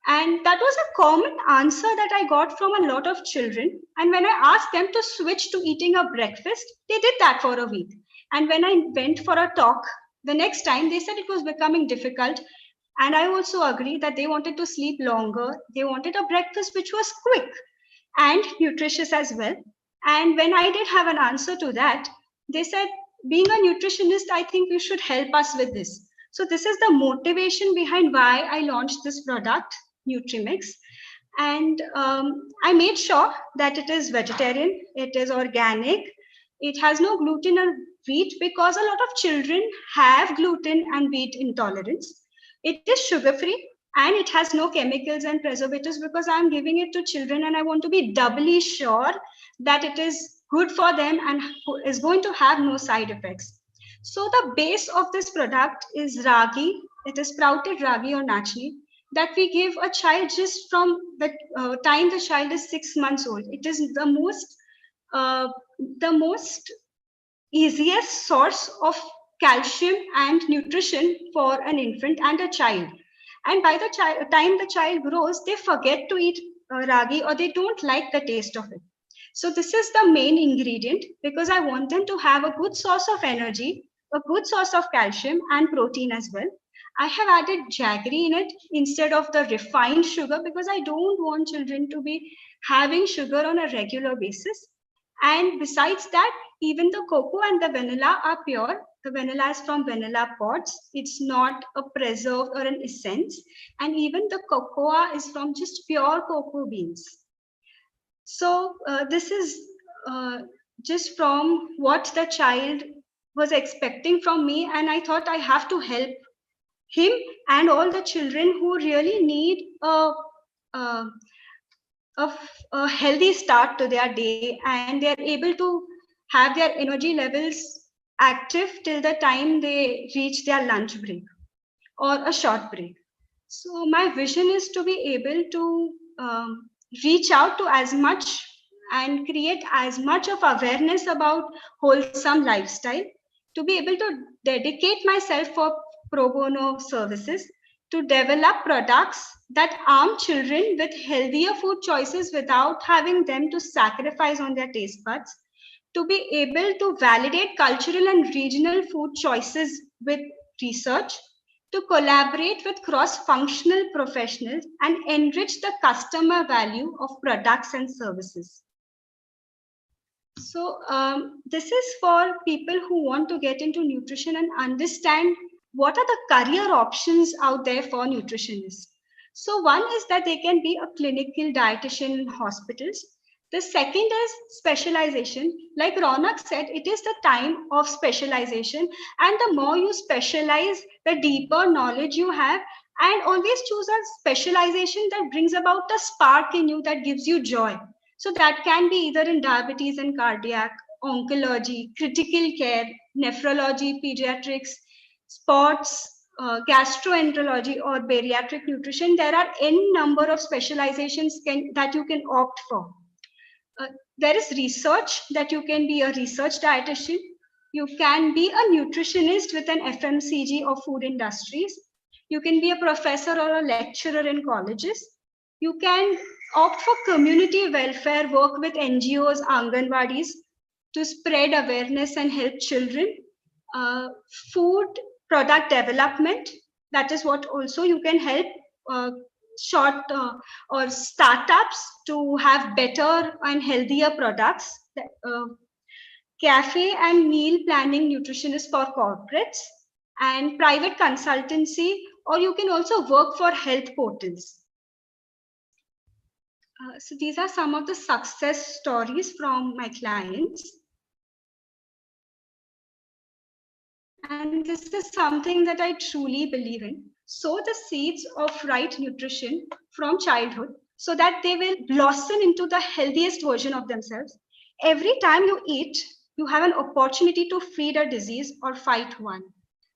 And that was a common answer that I got from a lot of children. And when I asked them to switch to eating a breakfast, they did that for a week. And when I went for a talk the next time, they said it was becoming difficult. And I also agree that they wanted to sleep longer. They wanted a breakfast which was quick and nutritious as well. And when I did have an answer to that, they said, being a nutritionist, I think you should help us with this. So this is the motivation behind why I launched this product, Nutrimix. And I made sure that it is vegetarian, it is organic, it has no gluten or wheat, because a lot of children have gluten and wheat intolerance. It is sugar free and it has no chemicals and preservatives, because I'm giving it to children and I want to be doubly sure that it is good for them and is going to have no side effects. So the base of this product is ragi. It is sprouted ragi or nachni that we give a child just from the time the child is 6 months old. It is uh, the most easiest source of calcium and nutrition for an infant and a child. And by the time the child grows, they forget to eat ragi, or they don't like the taste of it. So this is the main ingredient, because I want them to have a good source of energy, a good source of calcium and protein as well. I have added jaggery in it instead of the refined sugar, because I don't want children to be having sugar on a regular basis. And besides that, even the cocoa and the vanilla are pure. The vanilla is from vanilla pods. It's not a preserved or an essence. And even the cocoa is from just pure cocoa beans. So this is just from what the child was expecting from me. And I thought I have to help him and all the children who really need a, a healthy start to their day, and they're able to have their energy levels active till the time they reach their lunch break or a short break. So my vision is to be able to reach out to as much and create as much of awareness about wholesome lifestyle, to be able to dedicate myself for pro bono services, to develop products that arm children with healthier food choices without having them to sacrifice on their taste buds, to be able to validate cultural and regional food choices with research, to collaborate with cross-functional professionals and enrich the customer value of products and services. So this is for people who want to get into nutrition and understand what are the career options out there for nutritionists. So one is that they can be a clinical dietitian in hospitals. The second is specialization. Like Ronak said, it is the time of specialization, and the more you specialize, the deeper knowledge you have, and always choose a specialization that brings about a spark in you that gives you joy. So that can be either in diabetes and cardiac, oncology, critical care, nephrology, pediatrics, sports, gastroenterology, or bariatric nutrition. There are n number of specializations that you can opt for. There is research that you can be a research dietitian. You can be a nutritionist with an FMCG or food industries. You can be a professor or a lecturer in colleges. You can opt for community welfare, work with NGOs, Anganwadis to spread awareness and help children. Food product development, that is what also you can help short or startups to have better and healthier products. Cafe and meal planning nutritionist for corporates, and private consultancy, or you can also work for health portals. So these are some of the success stories from my clients. and this is something that I truly believe in. Sow the seeds of right nutrition from childhood so that they will blossom into the healthiest version of themselves. Every time you eat, you have an opportunity to feed a disease or fight one.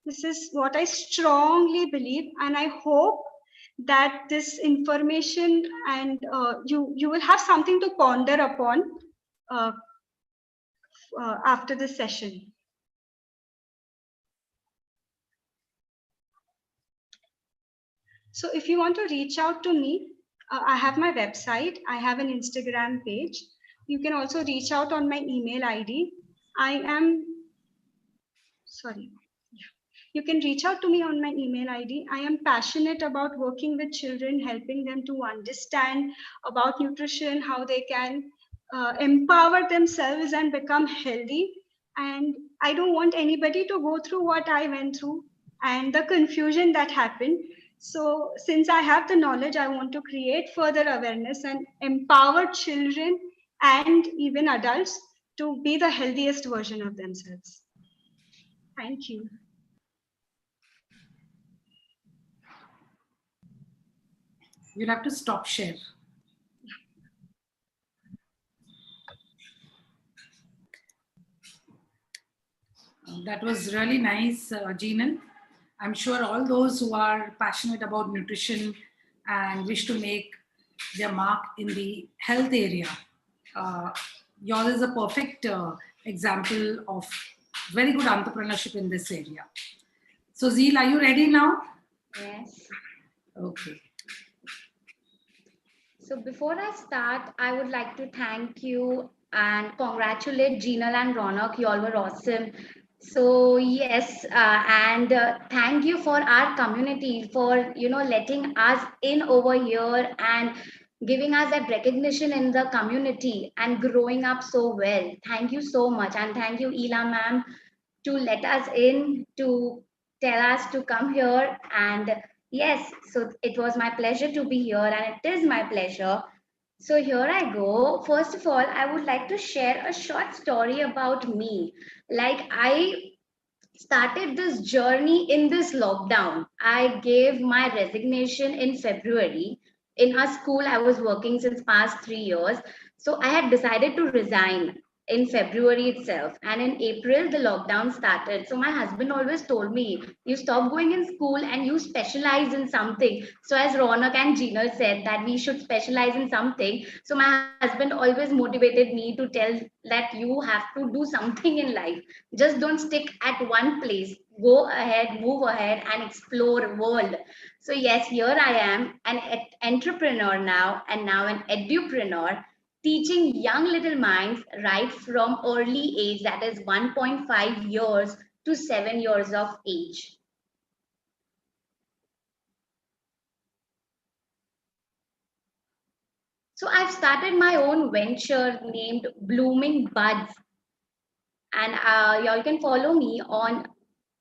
This is what I strongly believe, and I hope that this information and you will have something to ponder upon uh, after this session. So if you want to reach out to me, I have my website, I have an Instagram page. You can also reach out on my email ID. I am, sorry. You can reach out to me on my email ID. I am passionate about working with children, helping them to understand about nutrition, how they can empower themselves and become healthy. And I don't want anybody to go through what I went through and the confusion that happened. So, since I have the knowledge, I want to create further awareness and empower children and even adults to be the healthiest version of themselves. Thank you. You'll have to stop share. That was really nice, Jeanal. I'm sure all those who are passionate about nutrition and wish to make their mark in the health area, uh, yours is a perfect example of very good entrepreneurship in this area. So, Zeel, are you ready now? Yes. Okay. So before I start, I would like to thank you and congratulate Jinal and Ronak. You all were awesome. So yes, and thank you for our community for letting us in over here and giving us that recognition in the community and growing up so well. Thank you so much, and thank you, Ela ma'am, to let us in, to tell us to come here. And yes, so it was my pleasure to be here, and it is my pleasure. So here I go. First of all, I would like to share a short story about me. Like, I started this journey in this lockdown. I gave my resignation in February in a school I was working since past 3 years. So I had decided to resign in February itself. And in April, the lockdown started. So my husband always told me, you stop going in school and you specialize in something. So as Ronak and Gina said that we should specialize in something. So my husband always motivated me to tell that you have to do something in life. Just don't stick at one place. Go ahead, move ahead, and explore world. So yes, here I am, an entrepreneur now, and now an edupreneur, teaching young little minds right from early age, that is 1.5 years to 7 years of age. So I've started my own venture named Blooming Buds, and y'all can follow me on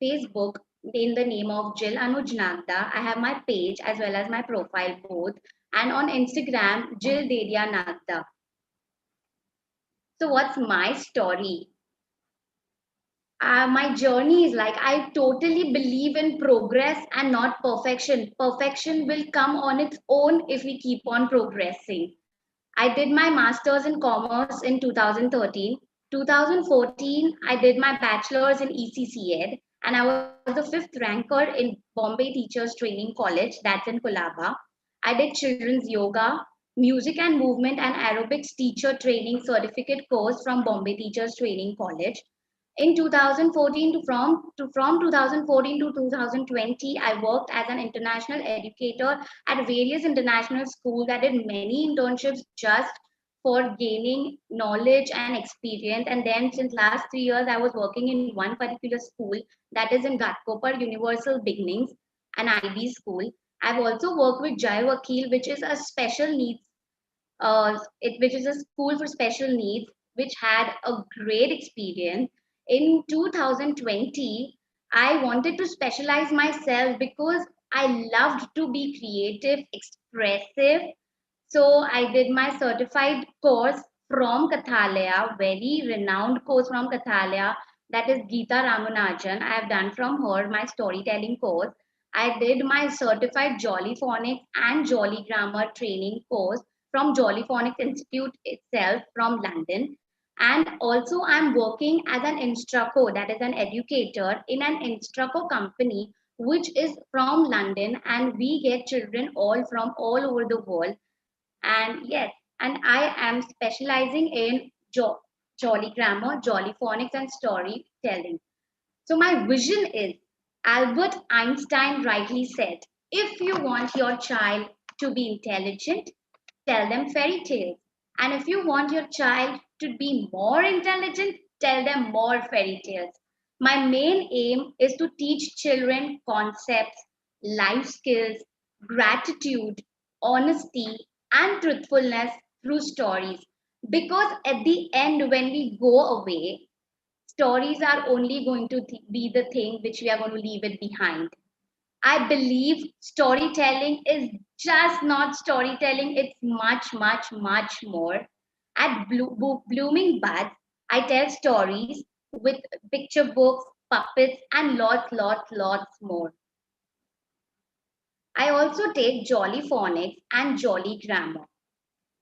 Facebook in the name of Jill Anuj Nagda. I have my page as well as my profile both, and on Instagram Jill Dedia Nagda. So what's my story? My journey is like, I totally believe in progress and not perfection. Perfection will come on its own if we keep on progressing. I did my master's in commerce in 2013. 2014, I did my bachelor's in ECC Ed, and I was the fifth ranker in Bombay Teachers Training College, that's in Colaba. I did children's yoga, music and movement, and aerobics teacher training certificate course from Bombay Teachers Training College. In 2014 from 2014 to 2020, I worked as an international educator at various international schools. I did many internships just for gaining knowledge and experience. And then since last 3 years, I was working in one particular school, that is in Ghatkopar Universal Beginnings, an IB school. I've also worked with Jai Vakil, which is a special needs, which is a school for special needs, which had a great experience. In 2020, I wanted to specialize myself because I loved to be creative, expressive. So I did my certified course from Kathalaya, very renowned course from Kathalaya, that is Geeta Ramanathan. I have done from her my storytelling course. I did my certified Jolly Phonics and Jolly Grammar training course from Jolly Phonics Institute itself from London. And also I'm working as an instructor, that is an educator in an instructor company, which is from London, and we get children all from all over the world. And yes, and I am specializing in Jolly Grammar, Jolly Phonics, and storytelling. So my vision is, Albert Einstein rightly said, if you want your child to be intelligent, tell them fairy tales. And if you want your child to be more intelligent, tell them more fairy tales. My main aim is to teach children concepts, life skills, gratitude, honesty, and truthfulness through stories. Because at the end, when we go away, stories are only going to be the thing which we are going to leave it behind. I believe storytelling is just not storytelling, it's much, much, much more. At Blooming Buds, I tell stories with picture books, puppets, and lots more. I also take Jolly Phonics and Jolly Grammar.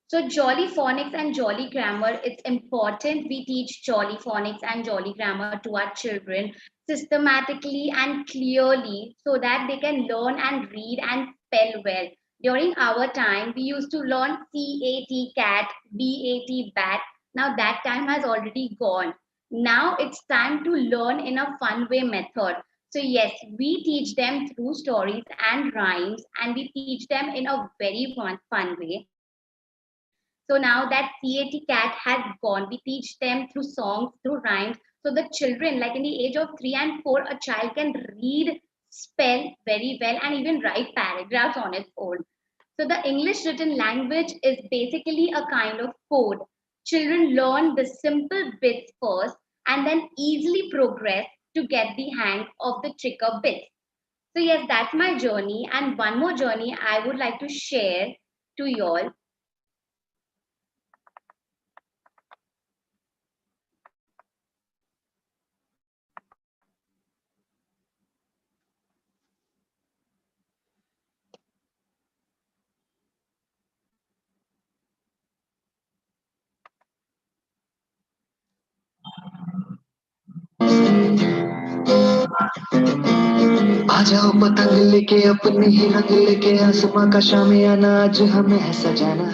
So Jolly Phonics and Jolly Grammar, it's important we teach Jolly Phonics and Jolly Grammar to our children systematically and clearly so that they can learn and read and spell well. During our time, we used to learn CAT cat, BAT bat. Now that time has already gone. Now it's time to learn in a fun way method. So yes, we teach them through stories and rhymes, and we teach them in a very fun way. So now that CAT cat has gone, we teach them through songs, through rhymes. So the children, like in the age of 3 and 4, a child can read, spell very well, and even write paragraphs on its own. So the English written language is basically a kind of code. Children learn the simple bits first and then easily progress to get the hang of the trickier bits. So yes, that's my journey. And one more journey I would like to share to you all. आ जाओ पतंग लेके अपनी ही रंग लेके आसमां का शामियाना आज हमें है सजाना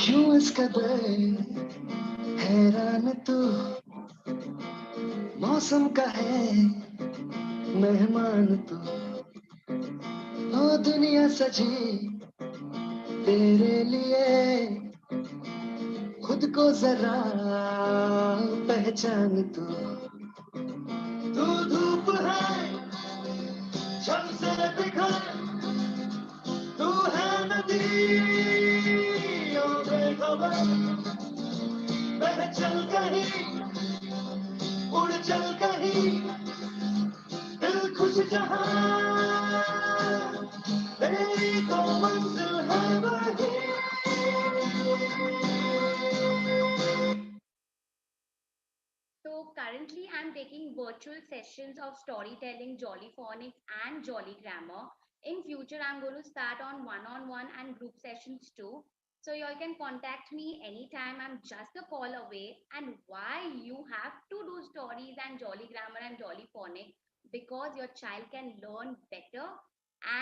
क्यों इस कदर हैरान तू मौसम का है मेहमान तू ओ दुनिया सजी तेरे लिए खुद को जरा पहचान तू धूप है छत से बिखर तू है नदी ओ बेखबर बह चल कहीं उड़ चल कहीं दिल खुश जहां तेरी तो मंजिल है वही So currently I'm taking virtual sessions of storytelling, Jolly Phonics and Jolly Grammar. In future, I'm going to start on one-on-one and group sessions too. So you all can contact me anytime. I'm just a call away. And why you have to do stories and Jolly Grammar and Jolly Phonics? Because your child can learn better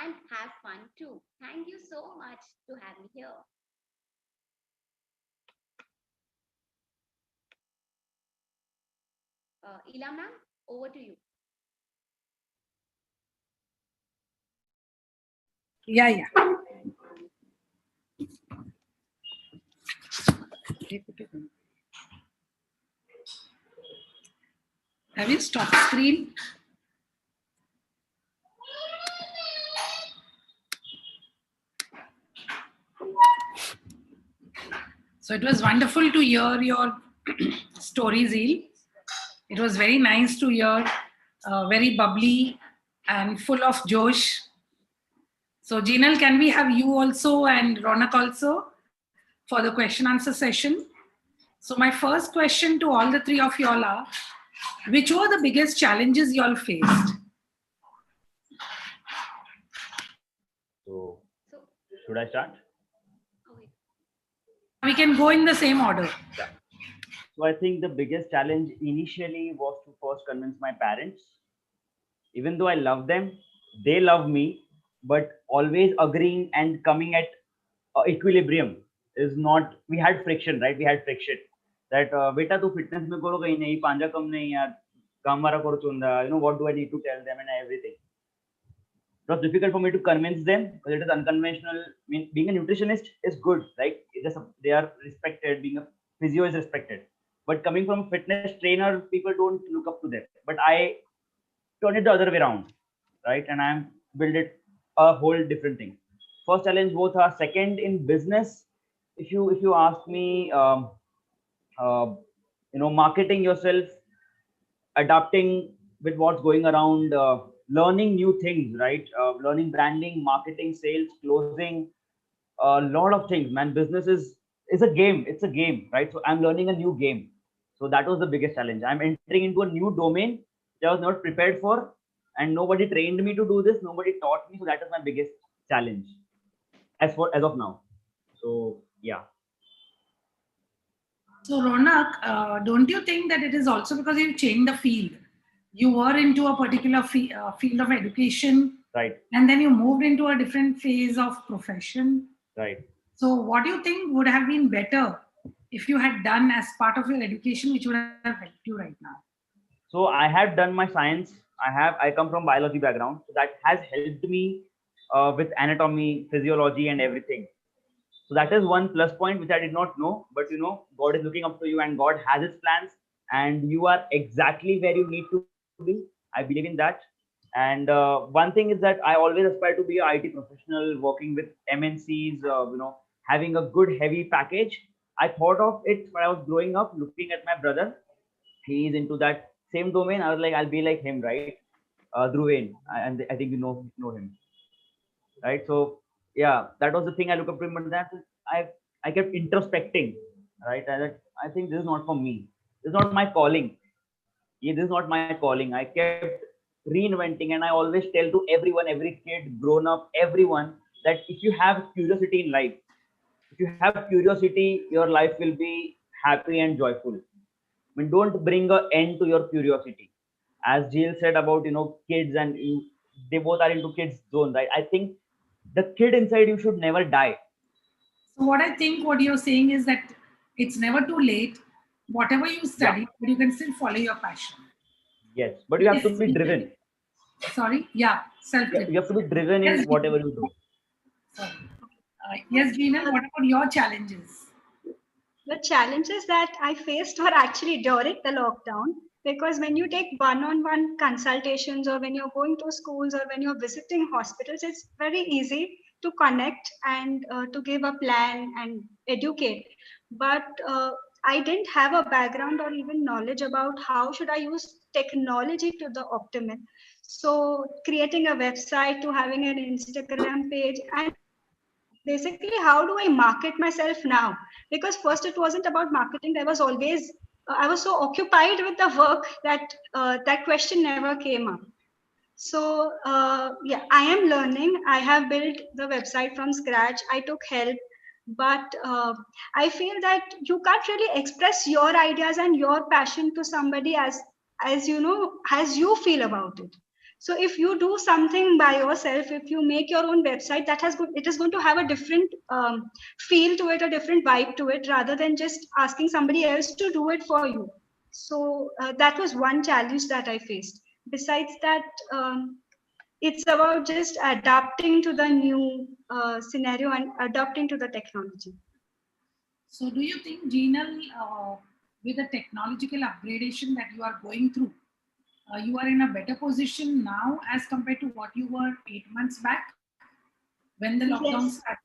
and have fun too. Thank you so much to have me here. Ila ma'am, over to you. Yeah. Have you stopped screen? So it was wonderful to hear your stories, Eel. It was very nice to hear, very bubbly and full of josh. So Jinal, can we have you also and Ronak also? for the question answer session. So my first question to all the three of y'all are, which were the biggest challenges y'all faced? So, should I start? We can go in the same order. Yeah. So I think the biggest challenge initially was to first convince my parents. Even though I love them, they love me, but always agreeing and coming at equilibrium is not. We had friction, right? We had friction. That beta to fitness mein karo kahin nahi, panja kam nahi yaar, काम वारा करो चुंदा. You know, what do I need to tell them and everything? It was difficult for me to convince them because it is unconventional. I mean, being a nutritionist is good, right? They are respected. Being a physio is respected. But coming from a fitness trainer, people don't look up to them. But I turn it the other way around, right? And I'm build it a whole different thing. First challenge both are. Second, in business, if you ask me, uh, marketing yourself, adapting with what's going around, learning new things, right? Learning branding, marketing, sales, closing, a lot of things, man. Business is a game. It's a game, right? So I'm learning a new game. So that was the biggest challenge. I'm entering into a new domain that I was not prepared for, and nobody trained me to do this. Nobody taught me. So that is my biggest challenge as of now. So yeah. So Ronak, don't you think that it is also because you changed the field? You were into a particular field of education, Right. And then you moved into a different phase of profession. Right. So what do you think would have been better if you had done as part of your education, which would have helped you right now? So I have done my science. I come from biology background, so that has helped me with anatomy, physiology, and everything. So that is one plus point which I did not know. But God is looking up to you, and God has His plans, and you are exactly where you need to be. I believe in that. And one thing is that I always aspire to be an IT professional, working with MNCs. Having a good heavy package. I thought of it when I was growing up, looking at my brother. He is into that same domain. I was like, I'll be like him, right? Dhruven, and I think you know him, right? So yeah, that was the thing I look up to him. But that I kept introspecting, right? I think this is not for me. This is not my calling. Yeah, this is not my calling. I kept reinventing, and I always tell to everyone, every kid, grown up, everyone, that if you have curiosity in life, if you have curiosity, your life will be happy and joyful. I mean, don't bring an end to your curiosity. As Jill said about kids and you, they both are into kids zone, right? I think the kid inside you should never die. So what you're saying is that it's never too late. Whatever you study, Yeah. but you can still follow your passion. Yes, but you have to be driven. Sorry, yeah, self-driven. You have to be driven in Yes, whatever you do. sorry. Yes, Gina, what about your challenges? The challenges that I faced were actually during the lockdown, because when you take one-on-one consultations, or when you're going to schools, or when you're visiting hospitals, it's very easy to connect and to give a plan and educate. But I didn't have a background or even knowledge about how should I use technology to the optimum. So creating a website, to having an Instagram page, and basically how do I market myself now, because first it wasn't about marketing. There was always I was so occupied with the work that that question never came up. So yeah, I am learning. I have built the website from scratch. I took help, but I feel that you can't really express your ideas and your passion to somebody as you know, as you feel about it. So if you do something by yourself, if you make your own website, it is going to have a different feel to it, a different vibe to it, rather than just asking somebody else to do it for you. So that was one challenge that I faced. Besides that, it's about just adapting to the new scenario and adapting to the technology. So do you think, Gina, with the technological upgradation that you are going through, you are in a better position now as compared to what you were 8 months back when the lockdown started?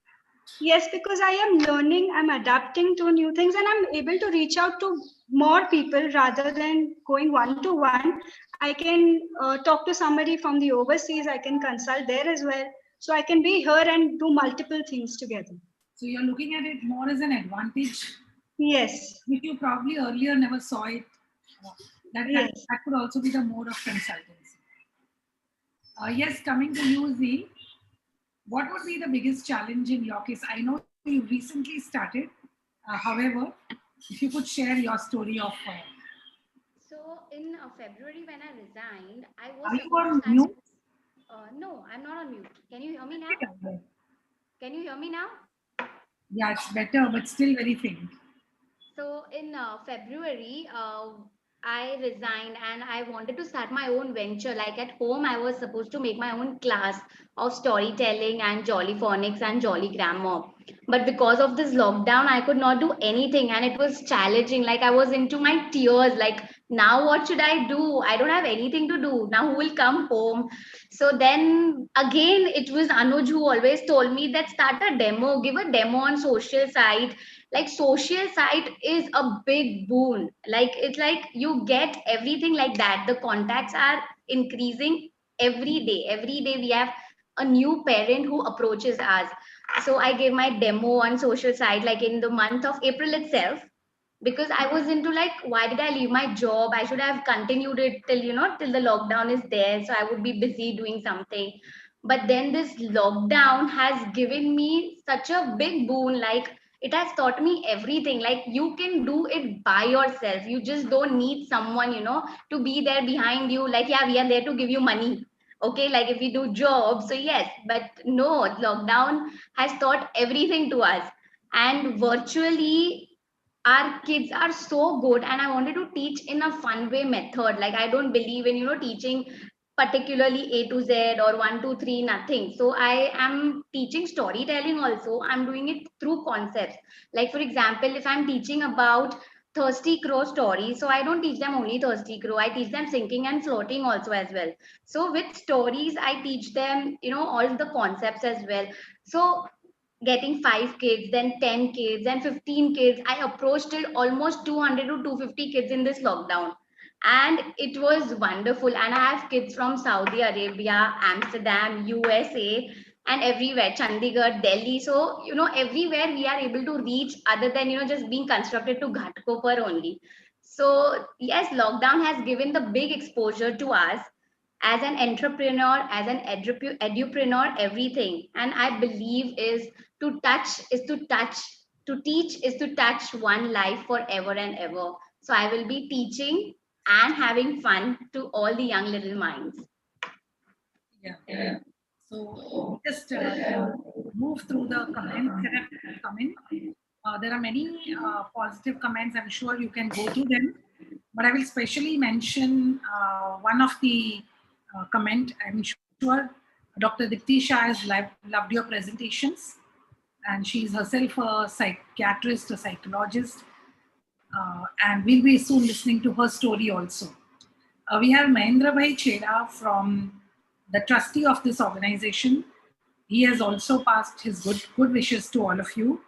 Yes, because I am learning, I'm adapting to new things, and I'm able to reach out to more people rather than going one to one. I can talk to somebody from the overseas, I can consult there as well. So I can be here and do multiple things together. So you're looking at it more as an advantage, Yes. which you probably earlier never saw it. Yes. That could also be the mode of consultancy. Yes, coming to you, Z, what would be the biggest challenge in your case? I know you recently started. However, if you could share your story of. So in February when I resigned, I was Are you supposed to on start. mute? No, I'm not on mute. Can you hear me now? Can you hear me now? Yeah, it's better, but still very faint. So in February, I resigned and I wanted to start my own venture. Like at home, I was supposed to make my own class of storytelling and Jolly Phonics and Jolly Grammar. But because of this lockdown, I could not do anything and it was challenging. Like I was into my tears. Like now what should I do? I don't have anything to do. Now who will come home? So then again, it was Anuj who always told me that start a demo, give a demo on social site. Like social site is a big boon. Like it's like you get everything like that. The contacts are increasing every day we have a new parent who approaches us. So I gave my demo on social site like in the month of April itself, because I was into like, why did I leave my job? I should have continued it till, till the lockdown is there. So I would be busy doing something. But then this lockdown has given me such a big boon. Like it has taught me everything. Like you can do it by yourself. You just don't need someone, to be there behind you. Like, yeah, we are there to give you money. Okay, like if we do jobs, so yes, but no, lockdown has taught everything to us. And virtually our kids are so good, and I wanted to teach in a fun way method. Like I don't believe in teaching particularly A to Z or 1 2 3 nothing. So I am teaching storytelling also. I'm doing it through concepts. Like for example, if I'm teaching about thirsty crow story, so I don't teach them only thirsty crow, I teach them sinking and floating also as well. So with stories I teach them all the concepts as well. So getting 5 kids, then 10 kids, and 15 kids. I approached it almost 200 to 250 kids in this lockdown. And it was wonderful. And I have kids from Saudi Arabia, Amsterdam, USA, and everywhere, Chandigarh, Delhi. So, everywhere we are able to reach other than, just being constructed to Ghatkopar only. So, yes, lockdown has given the big exposure to us as an entrepreneur, as an edupreneur, everything. And I believe to teach is to touch one life forever and ever. So I will be teaching and having fun to all the young little minds. Yeah. So just move through the comments that have come in. There are many positive comments. I'm sure you can go through them, but I will specially mention one of the comment. I'm sure Dr. Dipti Shah has loved your presentations, and she's herself a psychiatrist, a psychologist, and we'll be soon listening to her story also. We have Mahendra Bhai Cheda from the trustee of this organization. He has also passed his good wishes to all of you.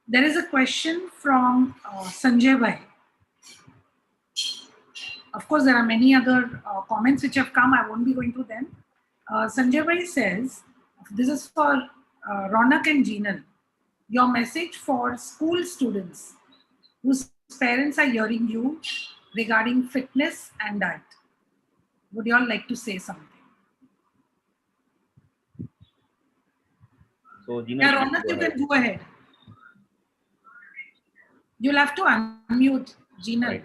There is a question from Sanjay Bhai. Of course, there are many other comments which have come. I won't be going to them. Sanjay Bhai says, this is for Ronak and Jinal. Your message for school students whose parents are hearing you regarding fitness and diet. Would you all like to say something? So, Jinal, Yeah, Ronak, you can go ahead. You'll have to unmute, Jinal. Right.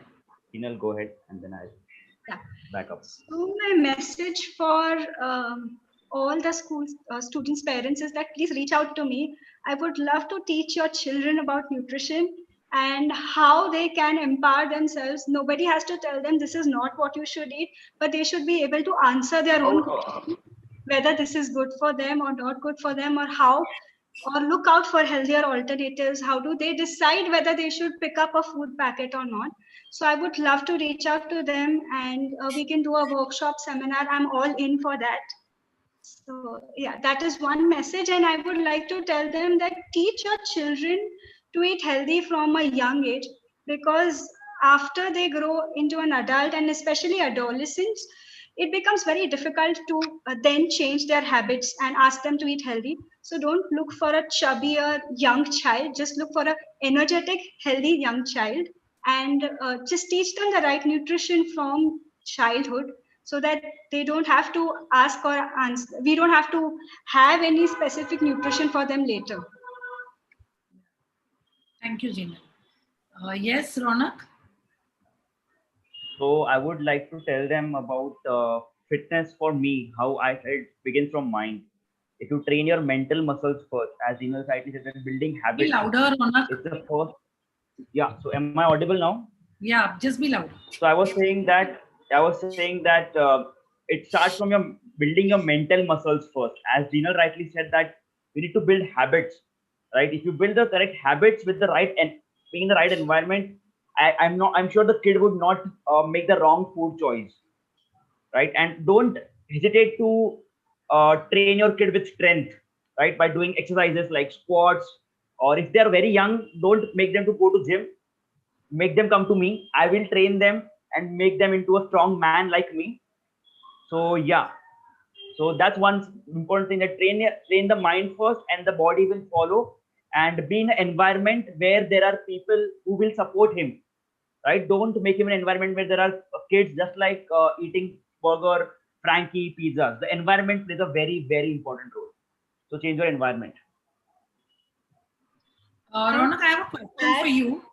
Jinal, go ahead, and then I'll back up. So my message for all the school students' parents is that please reach out to me. I would love to teach your children about nutrition and how they can empower themselves. Nobody has to tell them this is not what you should eat, but they should be able to answer their own question, whether this is good for them or not good for them, or how, or look out for healthier alternatives. How do they decide whether they should pick up a food packet or not? So I would love to reach out to them, and we can do a workshop seminar. I'm all in for that. So yeah, that is one message. And I would like to tell them that teach your children to eat healthy from a young age, because after they grow into an adult and especially adolescents, it becomes very difficult to then change their habits and ask them to eat healthy. So don't look for a chubbier young child, just look for a energetic, healthy young child, and just teach them the right nutrition from childhood, so that they don't have to ask or answer. We don't have to have any specific nutrition for them later. Thank you, Jinal. Yes, Ronak? So I would like to tell them about fitness for me, how I felt begins from mind. If you train your mental muscles first, as Gina rightly said, that building Be habits louder, Ronak. is the first. Yeah. So am I audible now? Yeah, just be louder. So I was saying that it starts from your building your mental muscles first. As Gina rightly said that we need to build habits, right? If you build the correct habits with the right and being in the right environment, I'm sure the kid would not make the wrong food choice, right? And don't hesitate to train your kid with strength, right? By doing exercises like squats, or if they are very young, don't make them to go to gym, make them come to me. I will train them and make them into a strong man like me. So yeah, so that's one important thing, that train the mind first and the body will follow, and be in an environment where there are people who will support him, right? Don't make him an environment where there are kids just like eating burger, Frankie, pizzas. The environment plays a very, very important role. So change your environment. Ronak, I have a question for you.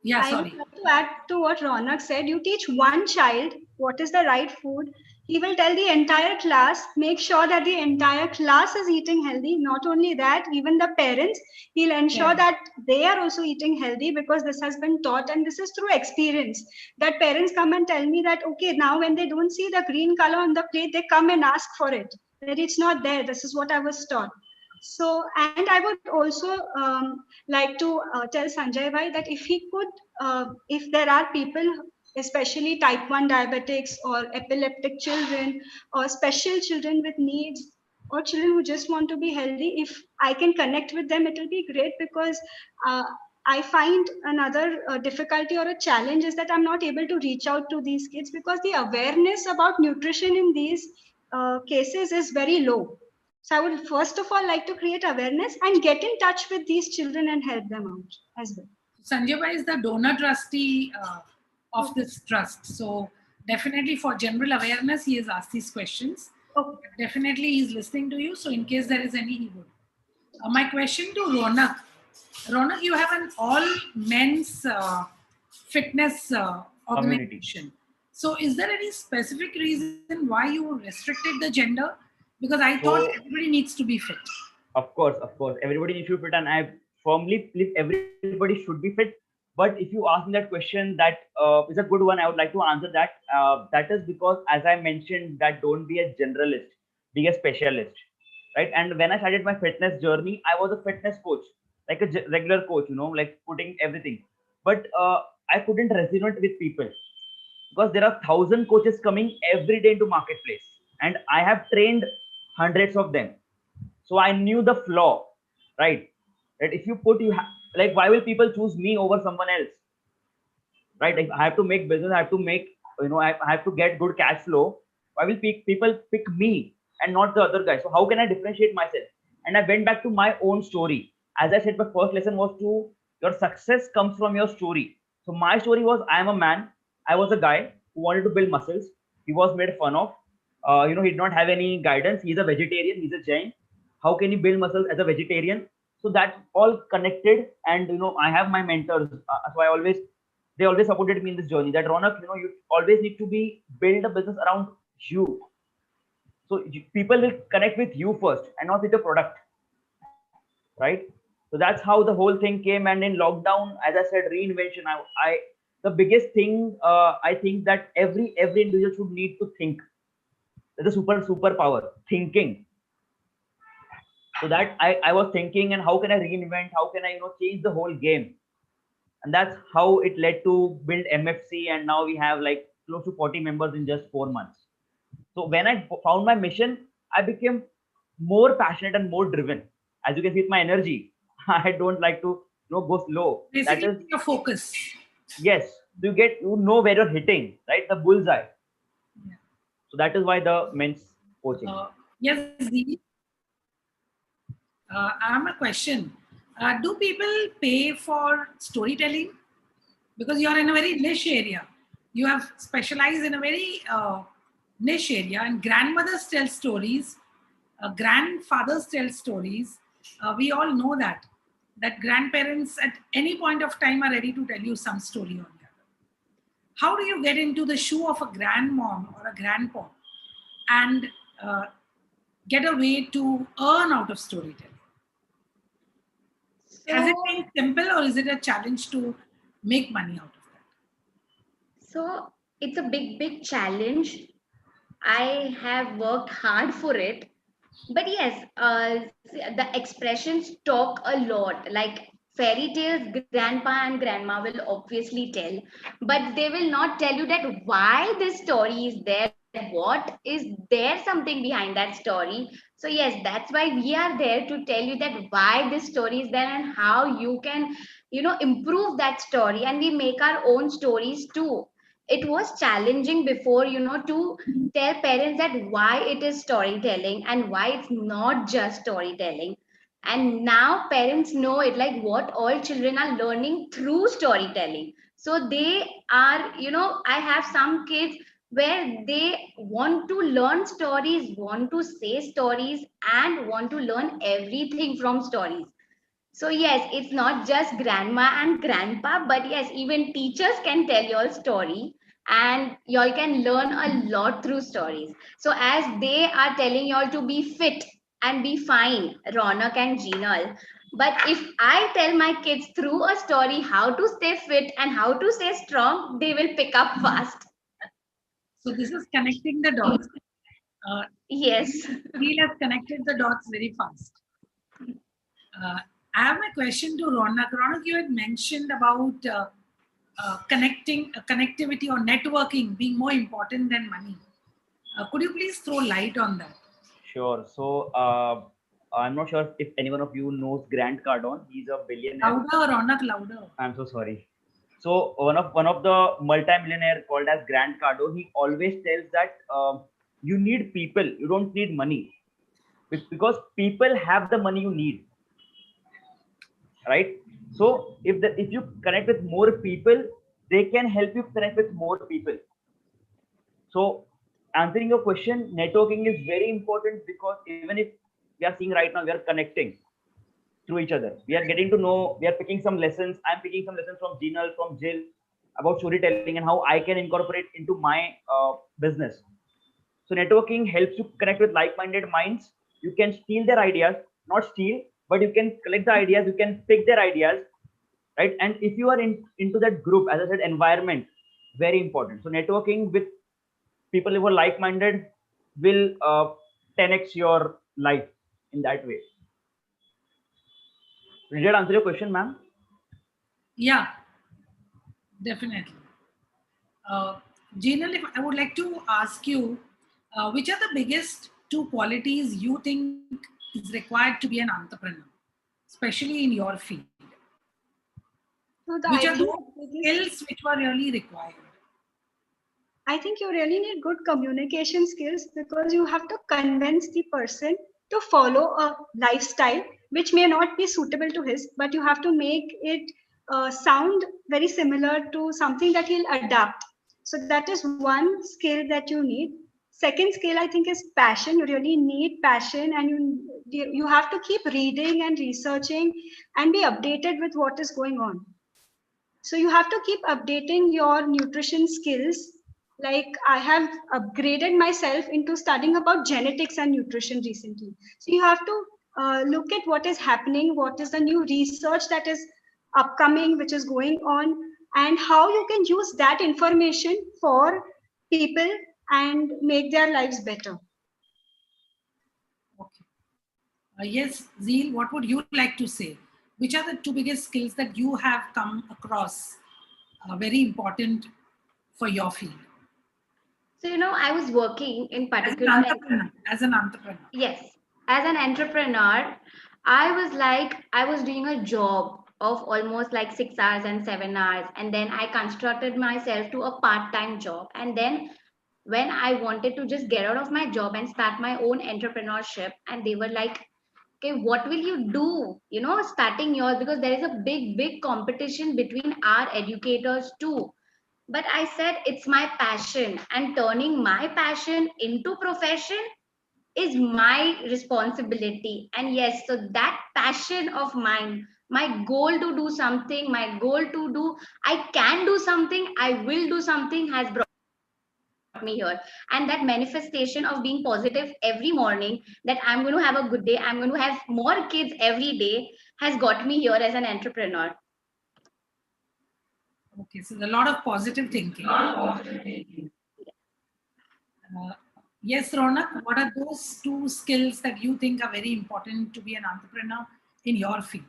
Yeah, I sorry. would like to add to what Ronak said. You teach one child what is the right food. He will tell the entire class, make sure that the entire class is eating healthy. Not only that, even the parents, he'll ensure that they are also eating healthy, because this has been taught and this is through experience. That parents come and tell me that, okay, now when they don't see the green color on the plate, they come and ask for it. That it's not there. This is what I was taught. So, and I would also like to tell Sanjay Bhai that if he could, if there are people, especially type 1 diabetics or epileptic children or special children with needs, or children who just want to be healthy, if I can connect with them, it will be great, because I find another difficulty or a challenge is that I'm not able to reach out to these kids, because the awareness about nutrition in these cases is very low. So I would first of all like to create awareness and get in touch with these children and help them out as well. Sanjay Bhai is the donor trustee of this trust. So definitely for general awareness, he has asked these questions. Okay. Definitely he's listening to you. So in case there is any, he would. My question to Ronak. Ronak, you have an all men's fitness organization. So is there any specific reason why you restricted the gender? Because I thought everybody needs to be fit. Of course, everybody needs to be fit, and I firmly believe everybody should be fit. But if you ask me that question, that is a good one. I would like to answer that. That is because, as I mentioned, that don't be a generalist, be a specialist, right? And when I started my fitness journey, I was a fitness coach, like a regular coach, like putting everything. But I couldn't resonate with people, because there are 1,000 coaches coming every day into marketplace, and I have trained hundreds of them. So I knew the flaw, right? That if you put like, why will people choose me over someone else, right? If I have to make business, I have to make, I have to get good cash flow. Why will people pick me and not the other guy? So how can I differentiate myself? And I went back to my own story. As I said, my first lesson was your success comes from your story. So my story was, I am a man. I was a guy who wanted to build muscles. He was made fun of. He did not have any guidance. He's a vegetarian. He's a Jain. How can you build muscles as a vegetarian? So that's all connected. And I have my mentors. So they always supported me in this journey. That Ronak, you always need to build a business around you. So people will connect with you first and not with the product, right? So that's how the whole thing came. And in lockdown, as I said, reinvention. The biggest thing, I think that every individual should need to think. That's a superpower, thinking. So that I was thinking, and how can I reinvent? How can I change the whole game? And that's how it led to build MFC, and now we have like close to 40 members in just 4 months. So when I found my mission, I became more passionate and more driven. As you can see with my energy, I don't like to go slow. Basically, that is your focus. Yes, you know where you're hitting, right? The bullseye. Yeah. So that is why the men's coaching. Yes, Dee. I have a question. Do people pay for storytelling? Because you are in a very niche area. You have specialized in a very niche area, and grandmothers tell stories, grandfathers tell stories. We all know that grandparents at any point of time are ready to tell you some story or the other. How do you get into the shoe of a grandmom or a grandpa and get a way to earn out of storytelling? Has it been simple or is it a challenge to make money out of that? So it's a big challenge. I have worked hard for it. But yes, the expressions talk a lot. Like fairy tales, grandpa and grandma will obviously tell, but they will not tell you that why this story is there, what is there something behind that story. So yes, that's why we are there to tell you that why this story is there and how you can, improve that story. And we make our own stories too. It was challenging before, to tell parents that why it is storytelling and why it's not just storytelling. And now parents know it, like what all children are learning through storytelling. So they are, I have some kids where they want to learn stories, want to say stories, and want to learn everything from stories. So yes, it's not just grandma and grandpa, but yes, even teachers can tell your story and y'all can learn a lot through stories. So as they are telling y'all to be fit and be fine, Ronak and Jinal. But if I tell my kids through a story how to stay fit and how to stay strong, they will pick up fast. So this is connecting the dots. Yes. Neil has connected the dots very fast. I have a question to Ronak. Ronak, you had mentioned about connectivity or networking being more important than money. Could you please throw light on that? Sure. So I'm not sure if anyone of you knows Grant Cardone. He's a billionaire. Louder, Ronak, louder. I'm so sorry. So one of the multi-millionaire called as Grant Cardone, he always tells that you need people. You don't need money, because people have the money you need, right? So if you connect with more people, they can help you connect with more people. So answering your question, networking is very important, because even if we are seeing right now, we are connecting through each other. We are getting to know, we are picking some lessons. I'm picking some lessons from Jinal, from Jill about storytelling and how I can incorporate into my business. So networking helps you connect with like-minded minds. You can steal their ideas, not steal, but you can collect the ideas, you can pick their ideas, right? And if you are into that group, as I said, environment, very important. So networking with people who are like-minded will 10x your life in that way. Did that answer your question, ma'am? Yeah, definitely. Jinal, if I would like to ask you, which are the biggest two qualities you think is required to be an entrepreneur, especially in your field? So Which are those skills which were really required? I think you really need good communication skills, because you have to convince the person to follow a lifestyle which may not be suitable to his, but you have to make it sound very similar to something that he'll adapt. So that is one skill that you need. Second skill, I think, is passion. You really need passion, and you have to keep reading and researching and be updated with what is going on. So you have to keep updating your nutrition skills. Like I have upgraded myself into studying about genetics and nutrition recently. So you have to look at what is happening, what is the new research that is upcoming, which is going on, and how you can use that information for people and make their lives better. Okay. Yes, Zeel, what would you like to say? Which are the two biggest skills that you have come across very important for your field? So, I was working in As an particular. entrepreneur. As an entrepreneur. Yes, as an entrepreneur, I was doing a job of almost like 6 hours and 7 hours, and then I constructed myself to a part-time job, and then when I wanted to just get out of my job and start my own entrepreneurship. And they were like, okay, what will you do, you know, starting yours, because there is a big competition between our educators too. But I said it's my passion, and turning my passion into profession is my responsibility. And yes, so that passion of mine, my goal to do something, my goal to do, I can do something, I will do something, has brought me here. And that manifestation of being positive every morning, that I'm going to have a good day, I'm going to have more kids every day, has got me here as an entrepreneur. Okay, so a lot of positive thinking. Yes, Ronak, what are those two skills that you think are very important to be an entrepreneur in your field?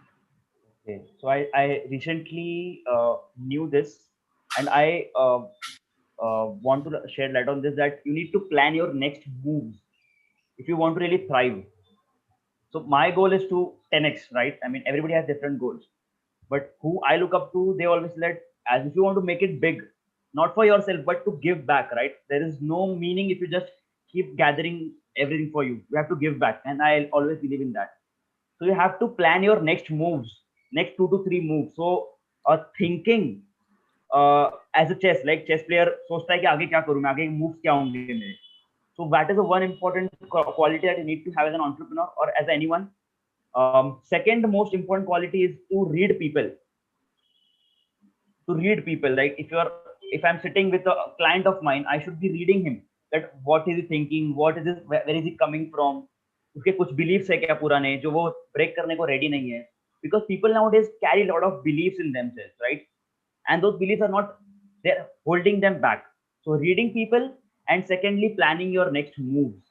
Okay, so I recently knew this, and I want to shed light on this, that you need to plan your next moves if you want to really thrive. So my goal is to 10x, right? I mean, everybody has different goals, but who I look up to, they always let, as if you want to make it big, not for yourself, but to give back, right? There is no meaning if you just keep gathering everything for you. You have to give back, and I always believe in that. So you have to plan your next moves, next 2 to 3 moves. So thinking as a chess, like chess player सोचता है कि आगे क्या करूं मैं, आगे moves क्या होंगे मेरे. So that is a one important quality that you need to have as an entrepreneur or as anyone. Second most important quality is to read people. To read people, like if I'm sitting with a client of mine, I should be reading him, that what is he thinking, what is this, where is he coming from, उसके कुछ beliefs है क्या पुराने जो वो break करने को ready नहीं है, because people nowadays carry a lot of beliefs in themselves, right? And those beliefs are not, they're holding them back. So reading people, and secondly planning your next moves,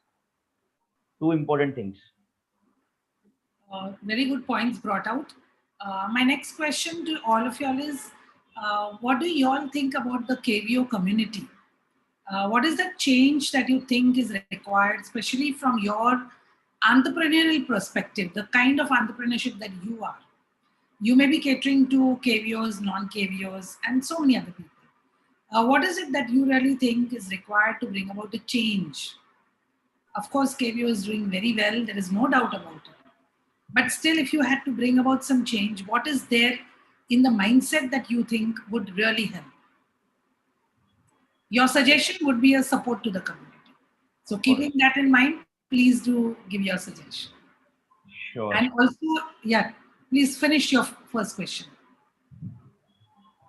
two important things. Very good points brought out. My next question to all of y'all is, what do y'all think about the KVO community? What is the change that you think is required, especially from your entrepreneurial perspective, the kind of entrepreneurship that you are? You may be catering to KVOs, non-KVOs, and so many other people. What is it that you really think is required to bring about a change? Of course, KVO is doing very well, there is no doubt about it. But still, if you had to bring about some change, what is there in the mindset that you think would really help? Your suggestion would be a support to the community. So keeping that in mind, please do give your suggestion. Sure. And also, yeah, please finish your first question.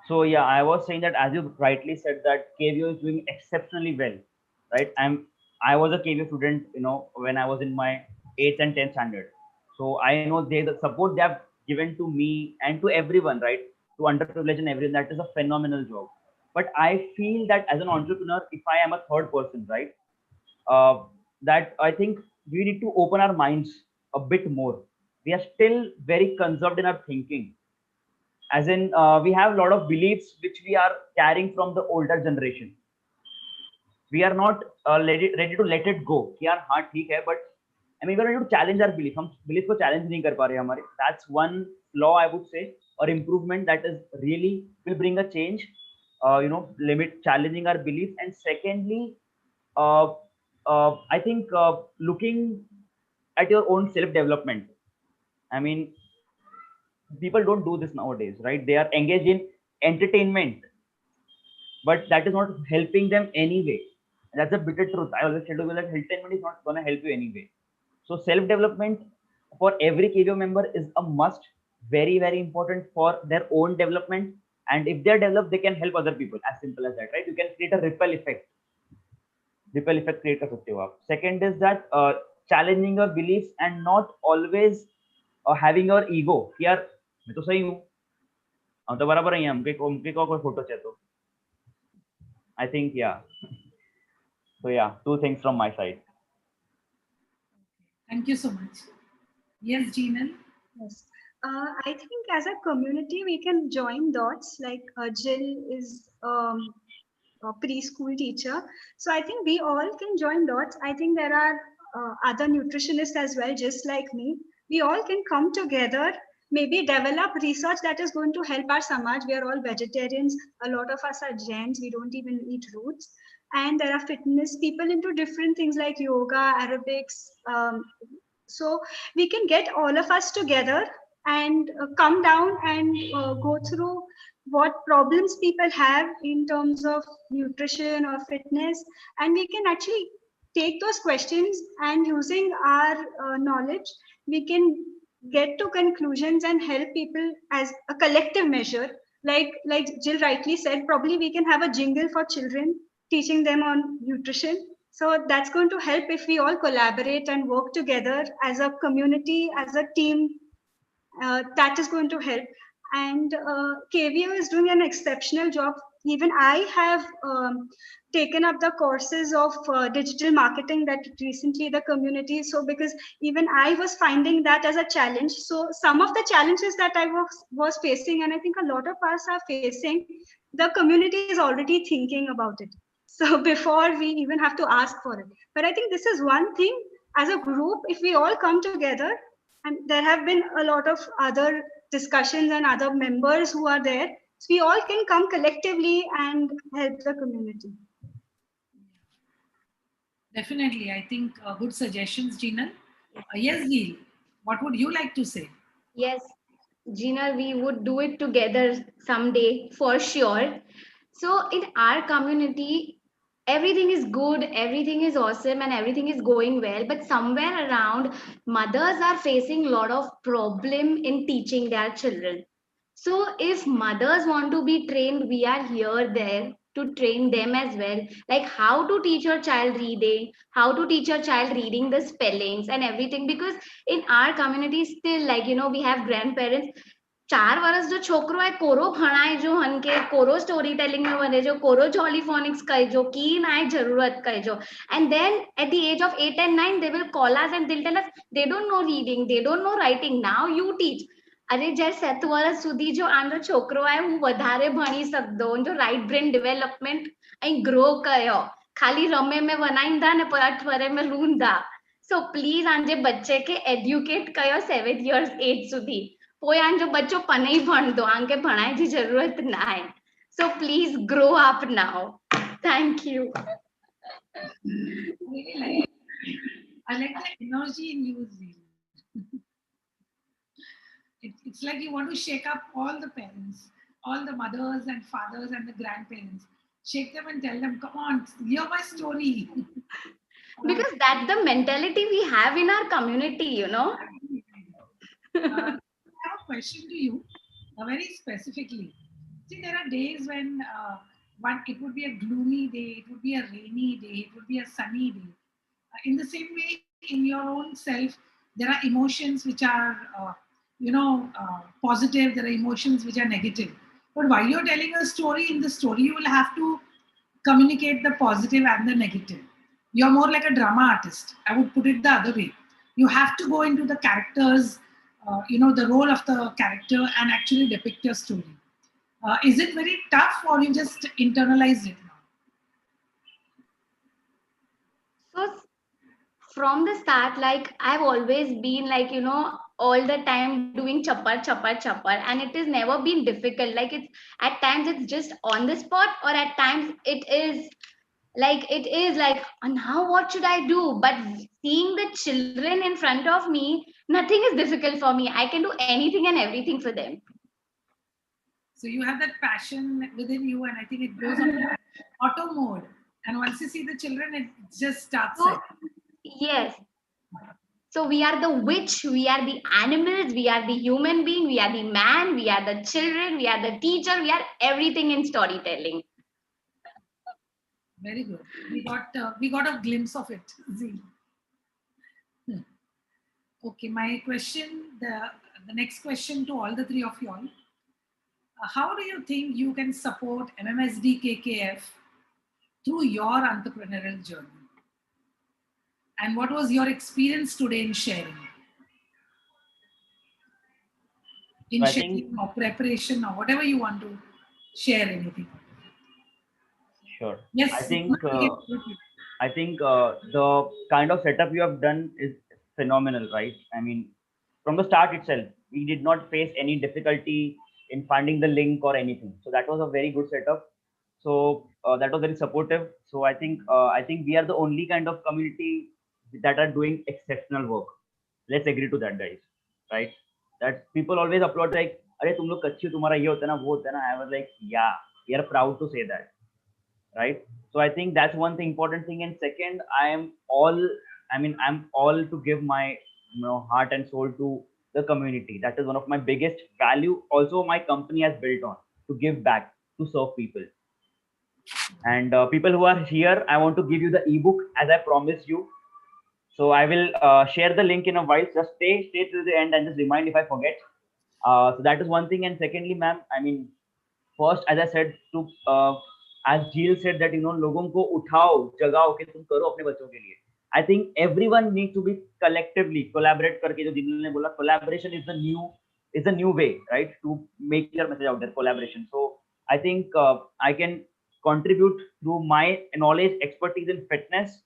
So yeah, I was saying that, as you rightly said, that KVO is doing exceptionally well, right? I was a KVO student, you know, when I was in my 8th and 10th standard. So I know the support they have given to me and to everyone, right? To underprivileged and everyone, that is a phenomenal job. But I feel that as an entrepreneur, if I am a third person, right, that I think we need to open our minds a bit more. We are still very conserved in our thinking, as in we have a lot of beliefs which we are carrying from the older generation. We are not ready to let it go कि यार हाँ ठीक है, but I mean we are ready to challenge our belief. हम belief को challenge नहीं कर पा रहे हमारे. That's one flaw I would say, or improvement that is really will bring a change. You know, limit challenging our beliefs. And secondly, I think looking at your own self development. I mean, people don't do this nowadays, right? They are engaged in entertainment, but that is not helping them anyway. That's a bitter truth. I always tell you that entertainment is not going to help you anyway. So self development for every KVO member is a must. Very very important for their own development. And if they're developed, they can help other people. As simple as that, right? You can create a ripple effect. Ripple effect create कर सकते हो आप. Second is that challenging your beliefs and not always having your ego. यार मैं तो सही हूँ, हम तो बराबर ही हैं, हमके को कोई फोटो चाहिए तो. I think yeah. So yeah, two things from my side. Thank you so much. Yes, Jeanal. Yes. I think as a community, we can join dots. Like Jill is a preschool teacher. So I think we all can join dots. I think there are other nutritionists as well, just like me. We all can come together, maybe develop research that is going to help our samaj. We are all vegetarians. A lot of us are Jains. We don't even eat roots. and there are fitness people into different things like yoga, aerobics. So we can get all of us together and come down and go through what problems people have in terms of nutrition or fitness, and we can actually take those questions, and using our knowledge we can get to conclusions and help people as a collective measure. Like Jill rightly said, probably we can have a jingle for children teaching them on nutrition. So that's going to help if we all collaborate and work together as a community, as a team. That is going to help. And KVO is doing an exceptional job. Even I have taken up the courses of digital marketing that recently the community. So because even I was finding that as a challenge. So some of the challenges that I was facing, and I think a lot of us are facing, the community is already thinking about it. So before we even have to ask for it. But I think this is one thing as a group, if we all come together, and there have been a lot of other discussions and other members who are there. So we all can come collectively and help the community. Definitely. I think good suggestions, Jinal. Yes, Neil, what would you like to say? Yes, Gina, we would do it together someday for sure. So, in our community, everything is good, everything is awesome, and everything is going well. But somewhere around, mothers are facing a lot of problem in teaching their children. So, if mothers want to be trained, we are here there to train them as well. Like how to teach your child reading, how to teach your child reading the spellings and everything. Because in our community, still, like, we have grandparents. 4 વર્ષ જો છોકરો એ કોરો ભણાયજો હનકે કોરો story telling में વનેજો કોરો જોલીફોનિક્સ કહેજો की નાય જરૂરત કહેજો and then at the age of 8 and 9 they will call us and they'll tell us they don't know reading, they don't know writing, now you teach. અરે જ્યારે 7 વર્ષ સુધી જો આનો છોકરો આય હું વધારે ભણી શકદો જો રાઈટ બ્રેન ડેવલપમેન્ટ અહીં ગ્રો કયો ખાલી રમે में વનાઈંદા ને અઠવારે में લૂંદા. So please આંજે બચ્ચે કે એડ્યુકેટ કયો 7 years age સુધી. પોય આંજો બચ્ચો પનઈ ભણદો આંકે ભણાઈ જી જરૂરત નાય. So please grow up now. Thank you. Really like, I like the energy in you, Zeal. It's like you want to shake up all the parents, all the mothers and fathers and the grandparents. Shake them and tell them, come on, hear my story. Because that's the mentality we have in our community, I have a question to you, very specifically. See, there are days when it would be a gloomy day, it would be a rainy day, it would be a sunny day. In the same way, in your own self, there are emotions which are, positive, there are emotions which are negative. But while you're telling a story, in the story, you will have to communicate the positive and the negative. You're more like a drama artist. I would put it the other way. You have to go into the characters, the role of the character and actually depict your story. Is it very tough or you just internalized it now? So from the start, like I've always been like, all the time doing chapar, and it has never been difficult. Like at times it's just on the spot, or at times it is like, now what should I do? But seeing the children in front of me, nothing is difficult for me. I can do anything and everything for them. So you have that passion within you, and I think it goes on auto mode. And once you see the children, it just starts. So, yes. So we are the witch, we are the animals, we are the human being, we are the man, we are the children, we are the teacher, we are everything in storytelling. Very good. We got a glimpse of it. Okay, my question, the next question to all the three of you all. How do you think you can support MMSD KKF through your entrepreneurial journey? And what was your experience today in sharing? In sharing or preparation or whatever you want to share, anything. Sure. Yes. I think the kind of setup you have done is phenomenal, right? I mean, from the start itself, we did not face any difficulty in finding the link or anything. So that was a very good setup. So that was very supportive. So I think we are the only kind of community that are doing exceptional work. Let's agree to that, guys, right? That people always applaud like, "अरे तुम लोग कच्ची तुम्हारा ये होता है ना वो होता है ना." I was like, yeah, we are proud to say that, right? So I think that's one thing, important thing. And second, I'm all to give my heart and soul to the community. That is one of my biggest value. Also, my company has built on to give back, to serve people. And people who are here, I want to give you the ebook as I promised you. So I will share the link in a while. Just stay till the end and just remind if I forget. So that is one thing. And secondly, ma'am, I mean, first, as I said to as Jill said that लोगों को उठाओ जगाओ कि तुम करो अपने बच्चों के लिए. I think everyone needs to be collectively collaborate करके जो जिल ने बोला collaboration is the new way, right, to make your message out there. Collaboration. So I think I can contribute through my knowledge, expertise in fitness,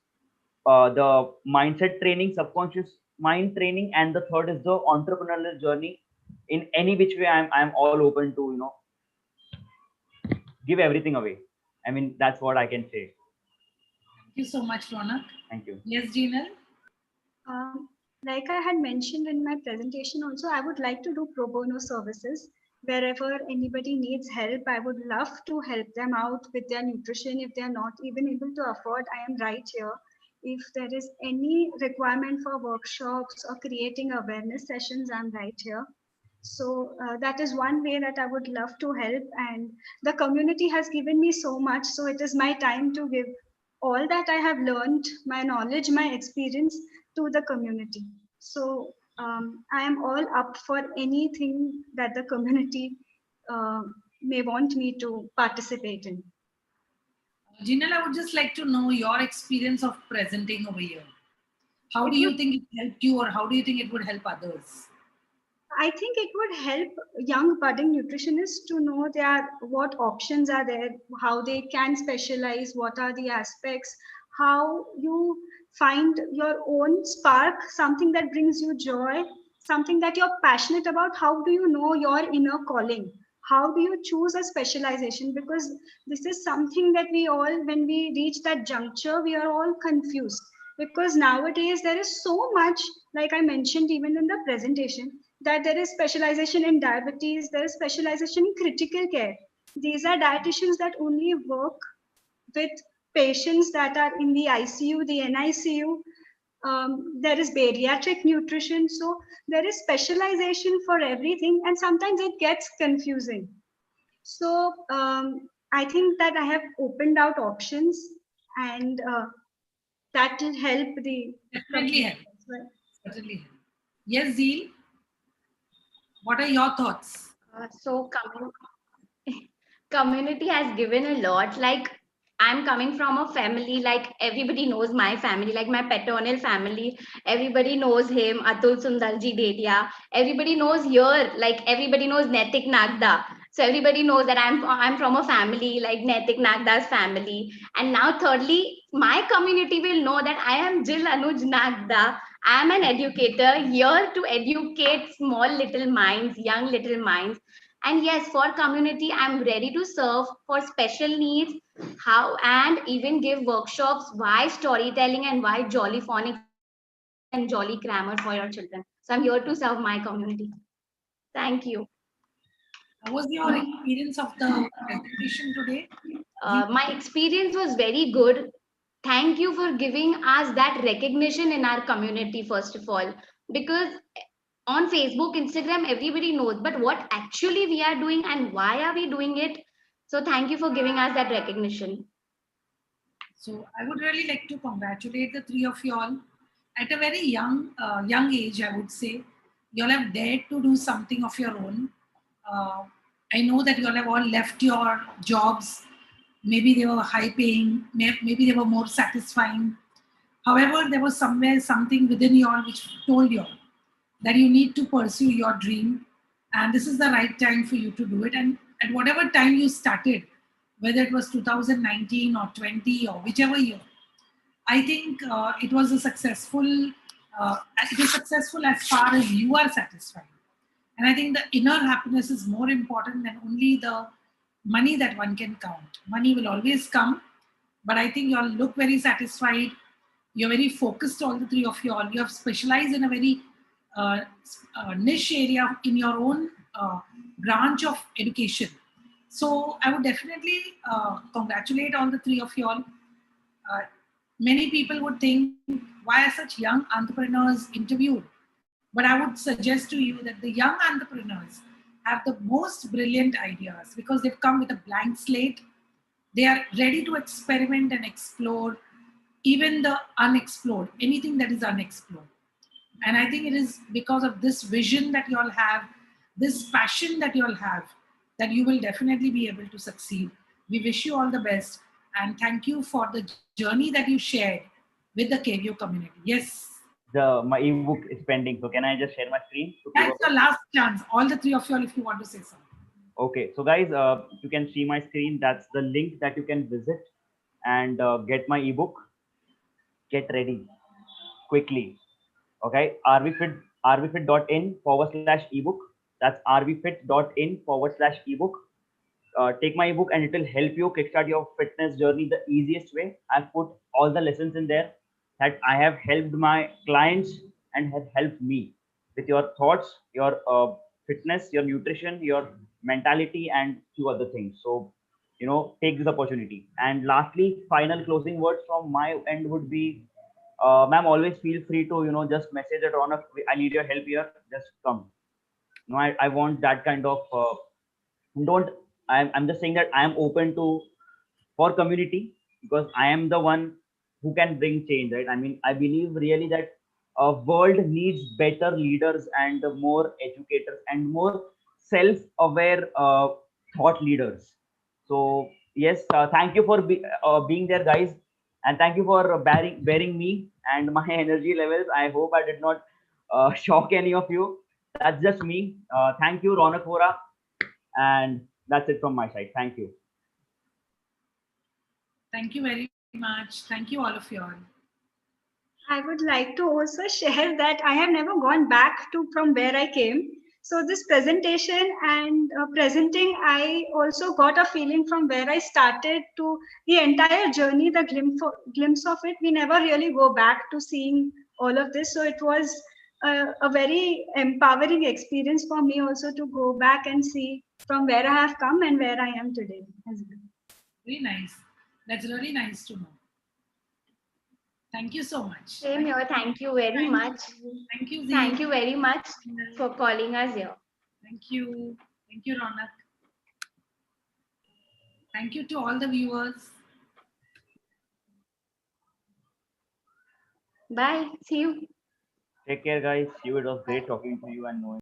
the mindset training, subconscious mind training, and the third is the entrepreneurial journey. In any which way, I'm all open to give everything away. I mean, that's what I can say. Thank you so much, Ronak. Thank you. Yes, Jinal? Like I had mentioned in my presentation also, I would like to do pro bono services. Wherever anybody needs help, I would love to help them out with their nutrition. If they are not even able to afford, I am right here. If there is any requirement for workshops or creating awareness sessions, I'm right here. So that is one way that I would love to help. And the community has given me so much. So it is my time to give all that I have learned, my knowledge, my experience to the community. So I am all up for anything that the community may want me to participate in. Jinal, I would just like to know your experience of presenting over here. How do you think it helped you, or how do you think it would help others? I think it would help young budding nutritionists to know what options are there, how they can specialize, what are the aspects, how you find your own spark, something that brings you joy, something that you're passionate about. How do you know your inner calling? How do you choose a specialization? Because this is something that we all, when we reach that juncture, we are all confused. Because nowadays there is so much, like I mentioned even in the presentation, that there is specialization in diabetes, there is specialization in critical care. These are dietitians that only work with patients that are in the ICU, the NICU. There is bariatric nutrition. So there is specialization for everything, and sometimes it gets confusing. So I think that I have opened out options, and that will help the... Definitely help. Certainly help. Yes, Zeel? What are your thoughts? Community has given a lot. Like, I'm coming from a family, like everybody knows my family, like my paternal family. Everybody knows him, Atul Sundarji Dedia. Everybody knows here, like everybody knows Netik Nagda. So everybody knows that I'm from a family like Netik Nagda's family. And now thirdly, my community will know that I am Jill Anuj Nagda. I am an educator here to educate small little minds, young little minds. And yes, for community, I'm ready to serve for special needs, how, and even give workshops why storytelling and why jolly phonics and jolly grammar for your children. So I'm here to serve my community. Thank you. How was your experience of the presentation today? My experience was very good. Thank you for giving us that recognition in our community, first of all, because on Facebook, Instagram, everybody knows, but what actually we are doing and why are we doing it? So thank you for giving us that recognition. So I would really like to congratulate the three of you all. At a very young age, I would say, you all have dared to do something of your own. I know that you all have all left your jobs. Maybe they were high paying, maybe they were more satisfying. However, there was somewhere something within you all which told you all that you need to pursue your dream, and this is the right time for you to do it. And at whatever time you started, whether it was 2019 or 20 or whichever year, I think it was a successful. It is successful as far as you are satisfied. And I think the inner happiness is more important than only the money that one can count. Money will always come, but I think you all look very satisfied. You're very focused, all the three of you all. You have specialized in a very niche area in your own branch of education. So I would definitely congratulate all the three of you all. Many people would think, why are such young entrepreneurs interviewed? But I would suggest to you that the young entrepreneurs have the most brilliant ideas because they've come with a blank slate. They are ready to experiment and explore even the unexplored, anything that is unexplored. And I think it is because of this vision that you all have, this passion that you all have, that you will definitely be able to succeed. We wish you all the best and thank you for the journey that you shared with the KVO community. Yes. My ebook is pending, so can I just share my screen? That's the last chance. All the three of you all, if you want to say something. Okay, so guys, you can see my screen. That's the link that you can visit and get my ebook. Get ready quickly. Okay, rvfit.in/ebook. That's rvfit.in/ebook. Take my ebook and it will help you kickstart your fitness journey the easiest way. I've put all the lessons in there that I have helped my clients and have helped me with your thoughts, your fitness, your nutrition, your mentality, and few other things. So, take this opportunity. And lastly, final closing words from my end would be, ma'am, always feel free to, just message at Ronak. I need your help here. Just come. I want that kind of, don't, I'm just saying that I am open to for community because I am the one who can bring change, right? I mean, I believe really that a world needs better leaders and more educators and more self-aware thought leaders. So yes, thank you for being there, guys, and thank you for bearing me and my energy levels. I hope I did not shock any of you. That's just me. Thank you, Ronak Vora, and that's it from my side. Thank you. Thank you very much. Thank you, all of you all. I would like to also share that I have never gone back to from where I came. So this presentation and presenting, I also got a feeling from where I started to the entire journey, the glimpse of it. We never really go back to seeing all of this. So it was a very empowering experience for me also to go back and see from where I have come and where I am today as well. Very nice. That's really nice to know. Thank you so much. Same here. Thank you very much. Thank you, Zee. Thank you very much for calling us here. Thank you. Thank you, Ronak. Thank you to all the viewers. Bye. See you. Take care, guys. It was great talking to you and knowing.